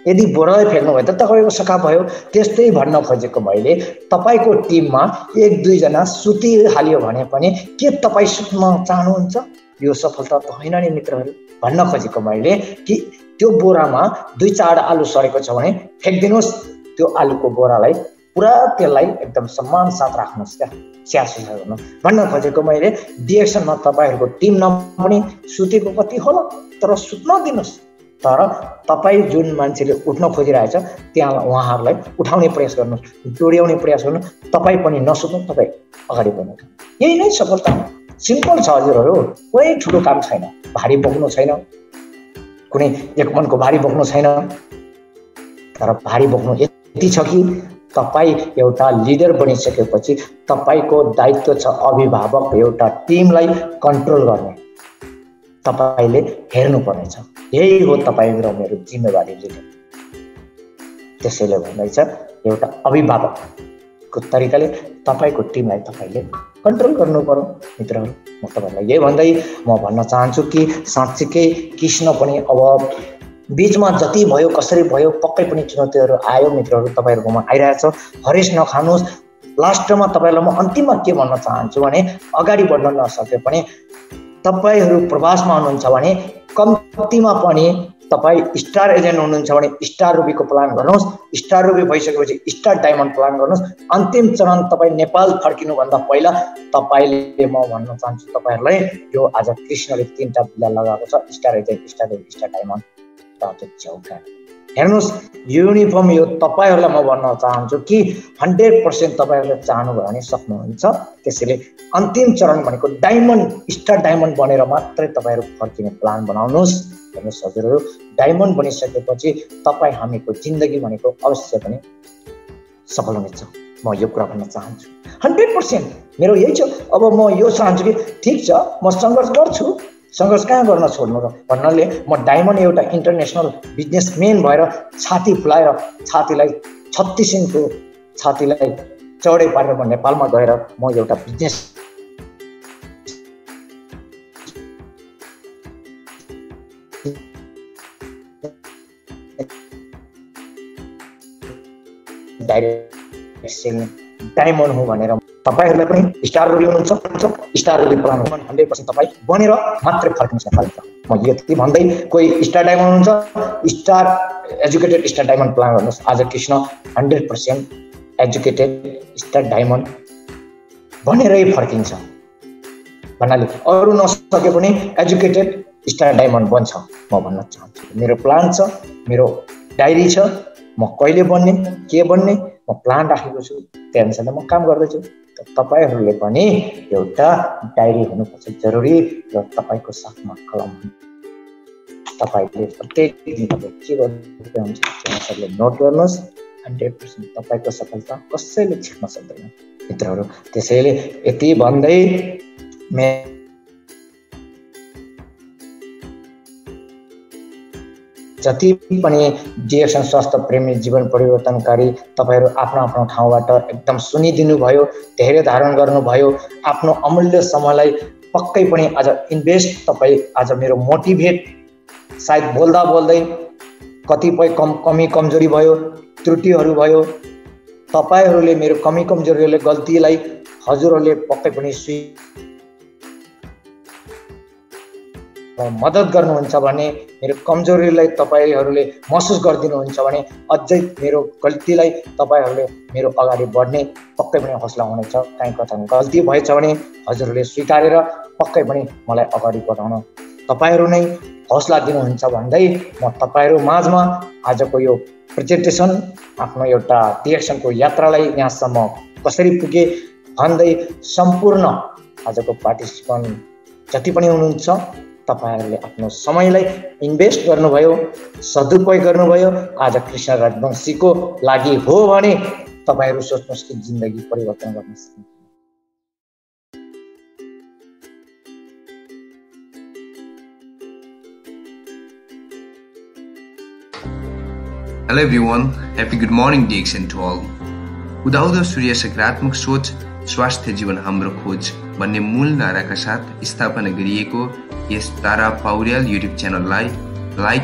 यदि बोरालाई फ्याँक्नु भयो त तपाईँको सखा भयो। त्यस्तै भन्न खोजेको मैले, तपाईँको टिममा 1-2 जना सुतिहाल्यो भने पनि के तपाईँ सुत्न चाहनुहुन्छ? यो सफलता त होइन नि मित्रहरू। भन्न खोजेको मैले कि त्यो बोरामा 2-4 आलु सरेको छ भने फ्याँकिदिनुहोस्। त्यो आलुको बोरालाई पुरा त्यसलाई एकदम सम्मान साथ राख्नुहोस् क्या, स्याहार गर्नु भन्न खोजेको मैले। डिएक्सनमा तपाईँहरूको टिम नपनि सुतेको कति होला, तर सुत्न दिनुहोस्। तर तपाईँ जुन मान्छेले उठ्न खोजिरहेछ त्यहाँ उहाँहरूलाई उठाउने प्रयास गर्नुहोस्, डोर्याउने प्रयास गर्नु। तपाईँ पनि नसुत्नु, तपाईँ अगाडि बढ्नु। यही नै सफलता। सिम्पल छ हजुरहरू, कुनै ठुलो काम छैन, भारी बोक्नु छैन, कुनै एक मनको भारी बोक्नु छैन। तर भारी बोक्नु यति छ कि तपाईँ एउटा लिडर बनिसकेपछि तपाईको दायित्व छ अभिभावक एउटा टिमलाई कन्ट्रोल गर्ने, तपाईले हेर्नुपर्नेछ। यही हो तपाईँ र मेरो जिम्मेवारी लिडर। त्यसैले भन्दैछ एउटा अभिभावकको तरिकाले तपाईको टिमलाई तपाईले कन्ट्रोल गर्नु पर्यो मित्रहरू। म तपाईँहरूलाई यही भन्दै म भन्न चाहन्छु कि साँच्चीकै कृष्ण पनि अब बीचमा जति भयो कसरी भयो पक्कै पनि चुनौतीहरू आयो मित्रहरू, तपाईँहरूकोमा आइरहेछ। हरेस नखानुहोस्। लास्टमा तपाईँहरूलाई म अन्तिममा के भन्न चाहन्छु भने अगाडि बढ्न नसके पनि तपाईहरू प्रवासमा हुनुहुन्छ भने कम्तीमा पनि तपाईँ स्टार एजेन्ट हुनुहुन्छ भने स्टार रुबीको प्लान गर्नुहोस्। स्टार रुबी भइसकेपछि स्टार डायमन्ड प्लान गर्नुहोस्। अन्तिम चरण तपाईँ नेपाल फर्किनुभन्दा पहिला तपाईँले म भन्न चाहन्छु तपाईँहरूलाई यो आज कृष्णले 3टा बिल्ला लगाएको छ, star agent, star ruby, star diamond चौका। हेर्नुहोस् युनिफर्म यो तपाईँहरूलाई म भन्न चाहन्छु कि 100% तपाईँहरूले चाहनुभयो भने सक्नुहुन्छ। त्यसैले अन्तिम चरण भनेको डायमन्ड, स्टार डायमन्ड बनेर मात्रै तपाईँहरू फर्किने प्लान बनाउनुहोस्। हेर्नुहोस् हजुरहरू, डायमन्ड बनिसकेपछि तपाईँ हामीको जिन्दगी भनेको अवश्य पनि सफल हुनेछ। म यो कुरा भन्न चाहन्छु 100%। मेरो यही छ। अब म यो चाहन्छु कि ठिक छ म सङ्घर्ष गर्छु, सङ्घर्ष कहाँ गर्न छोड्नु र भन्नाले म डायमन्ड एउटा इन्टरनेसनल बिजनेसम्यान भएर छाती फुलाएर छातीलाई 36 इन्चको छातीलाई चौडै पारेर म नेपालमा गएर म एउटा बिजनेस डायमन्ड हो भनेर तपाईहरुलाई पनि स्टार रुबी हुनुहुन्छ, स्टार रुबी प्लान हो 100% तपाईँ बनेर मात्रै फर्किन्छ नेपाल। म यति भन्दै कोही स्टार डायमन्ड हुनुहुन्छ, star educated star diamond plan गर्नुहोस्। आज कृष्ण 100% एजुकेटेड स्टार डायमन्ड बनेरै फर्किन्छ भन्नाले अरू नसके पनि एजुकेटेड स्टार डायमन्ड बन्छ म भन्न चाहन्छु। मेरो प्लान छ, मेरो डायरी छ, म कहिले बन्ने के बन्ने म प्लान राखेको छु, त्यही अनुसारले म काम गर्दैछु। तपाईहरुले पनि एउटा डायरी हुनुपर्छ जरुरी र तपाईको साथमा कलम। तपाईले प्रत्येक दिन तपाईले के गर्नुहुन्छ त्यसले नोट गर्नुहोस्। 100% तपाईको सफलता कसैले छिर्न सक्दैन मित्रहरू। त्यसैले यति भन्दै जति पनि डिएक्सन स्वास्थ्य प्रेमी जीवन परिवर्तनकारी तपाईहरु आफ्नो आफ्नो ठाउँबाट एकदम सुनिदिनु भयो, धेरै धारण गर्नुभयो, आफ्नो अमूल्य समयलाई पक्कै पनि आज इन्भेस्ट तपाई आज मेरो मोटिभेट सायद बोल्दा बोल्दै कतिपय कमी कमजोरी भयो, त्रुटिहरू भयो, तपाईहरुले मेरो कमी कमजोरीले गल्तीलाई हजुरहरूले पक्कै पनि मद्दत गर्नुहुन्छ भने, मेरो कमजोरीलाई तपाईहरुले महसुस गर्दिनुहुन्छ भने अझै मेरो गल्तीलाई तपाईहरुले मेरो अगाडि बढ्ने पक्कै पनि हौसला हुनेछ। काहीँ कता गल्ती भएछ भने हजुरहरूले स्वीकारेर पक्कै पनि मलाई अगाडि बढाउन तपाईहरु नै हौसला दिनुहुन्छ भन्दै म तपाईहरु माझमा आजको यो प्रेजेन्टेसन आफ्नो एउटा डिएक्सनको यात्रालाई यहाँसम्म कसरी पुगे भन्दै सम्पूर्ण आजको पार्टिसिपेन्ट जति पनि हुनुहुन्छ तपाईहरुले आफ्नो समयलाई इन्भेस्ट गर्नुभयो, सदुपयोग गर्नुभयो। आज कृष्ण राजवंशीको लागि हो भने तपाईहरु सोच्नुहोस् कि जिन्दगी परिवर्तन गर्न सक्नुहुन्छ। Hello everyone, happy good morning DXN to all. उदाउँदो सूर्य सकारात्मक सोच स्वास्थ्य जीवन हाम्रो खोज भन्ने मूल नाराका साथ स्थापना गरिएको यस तारा पौड्याल युट्युब च्यानललाई लाइक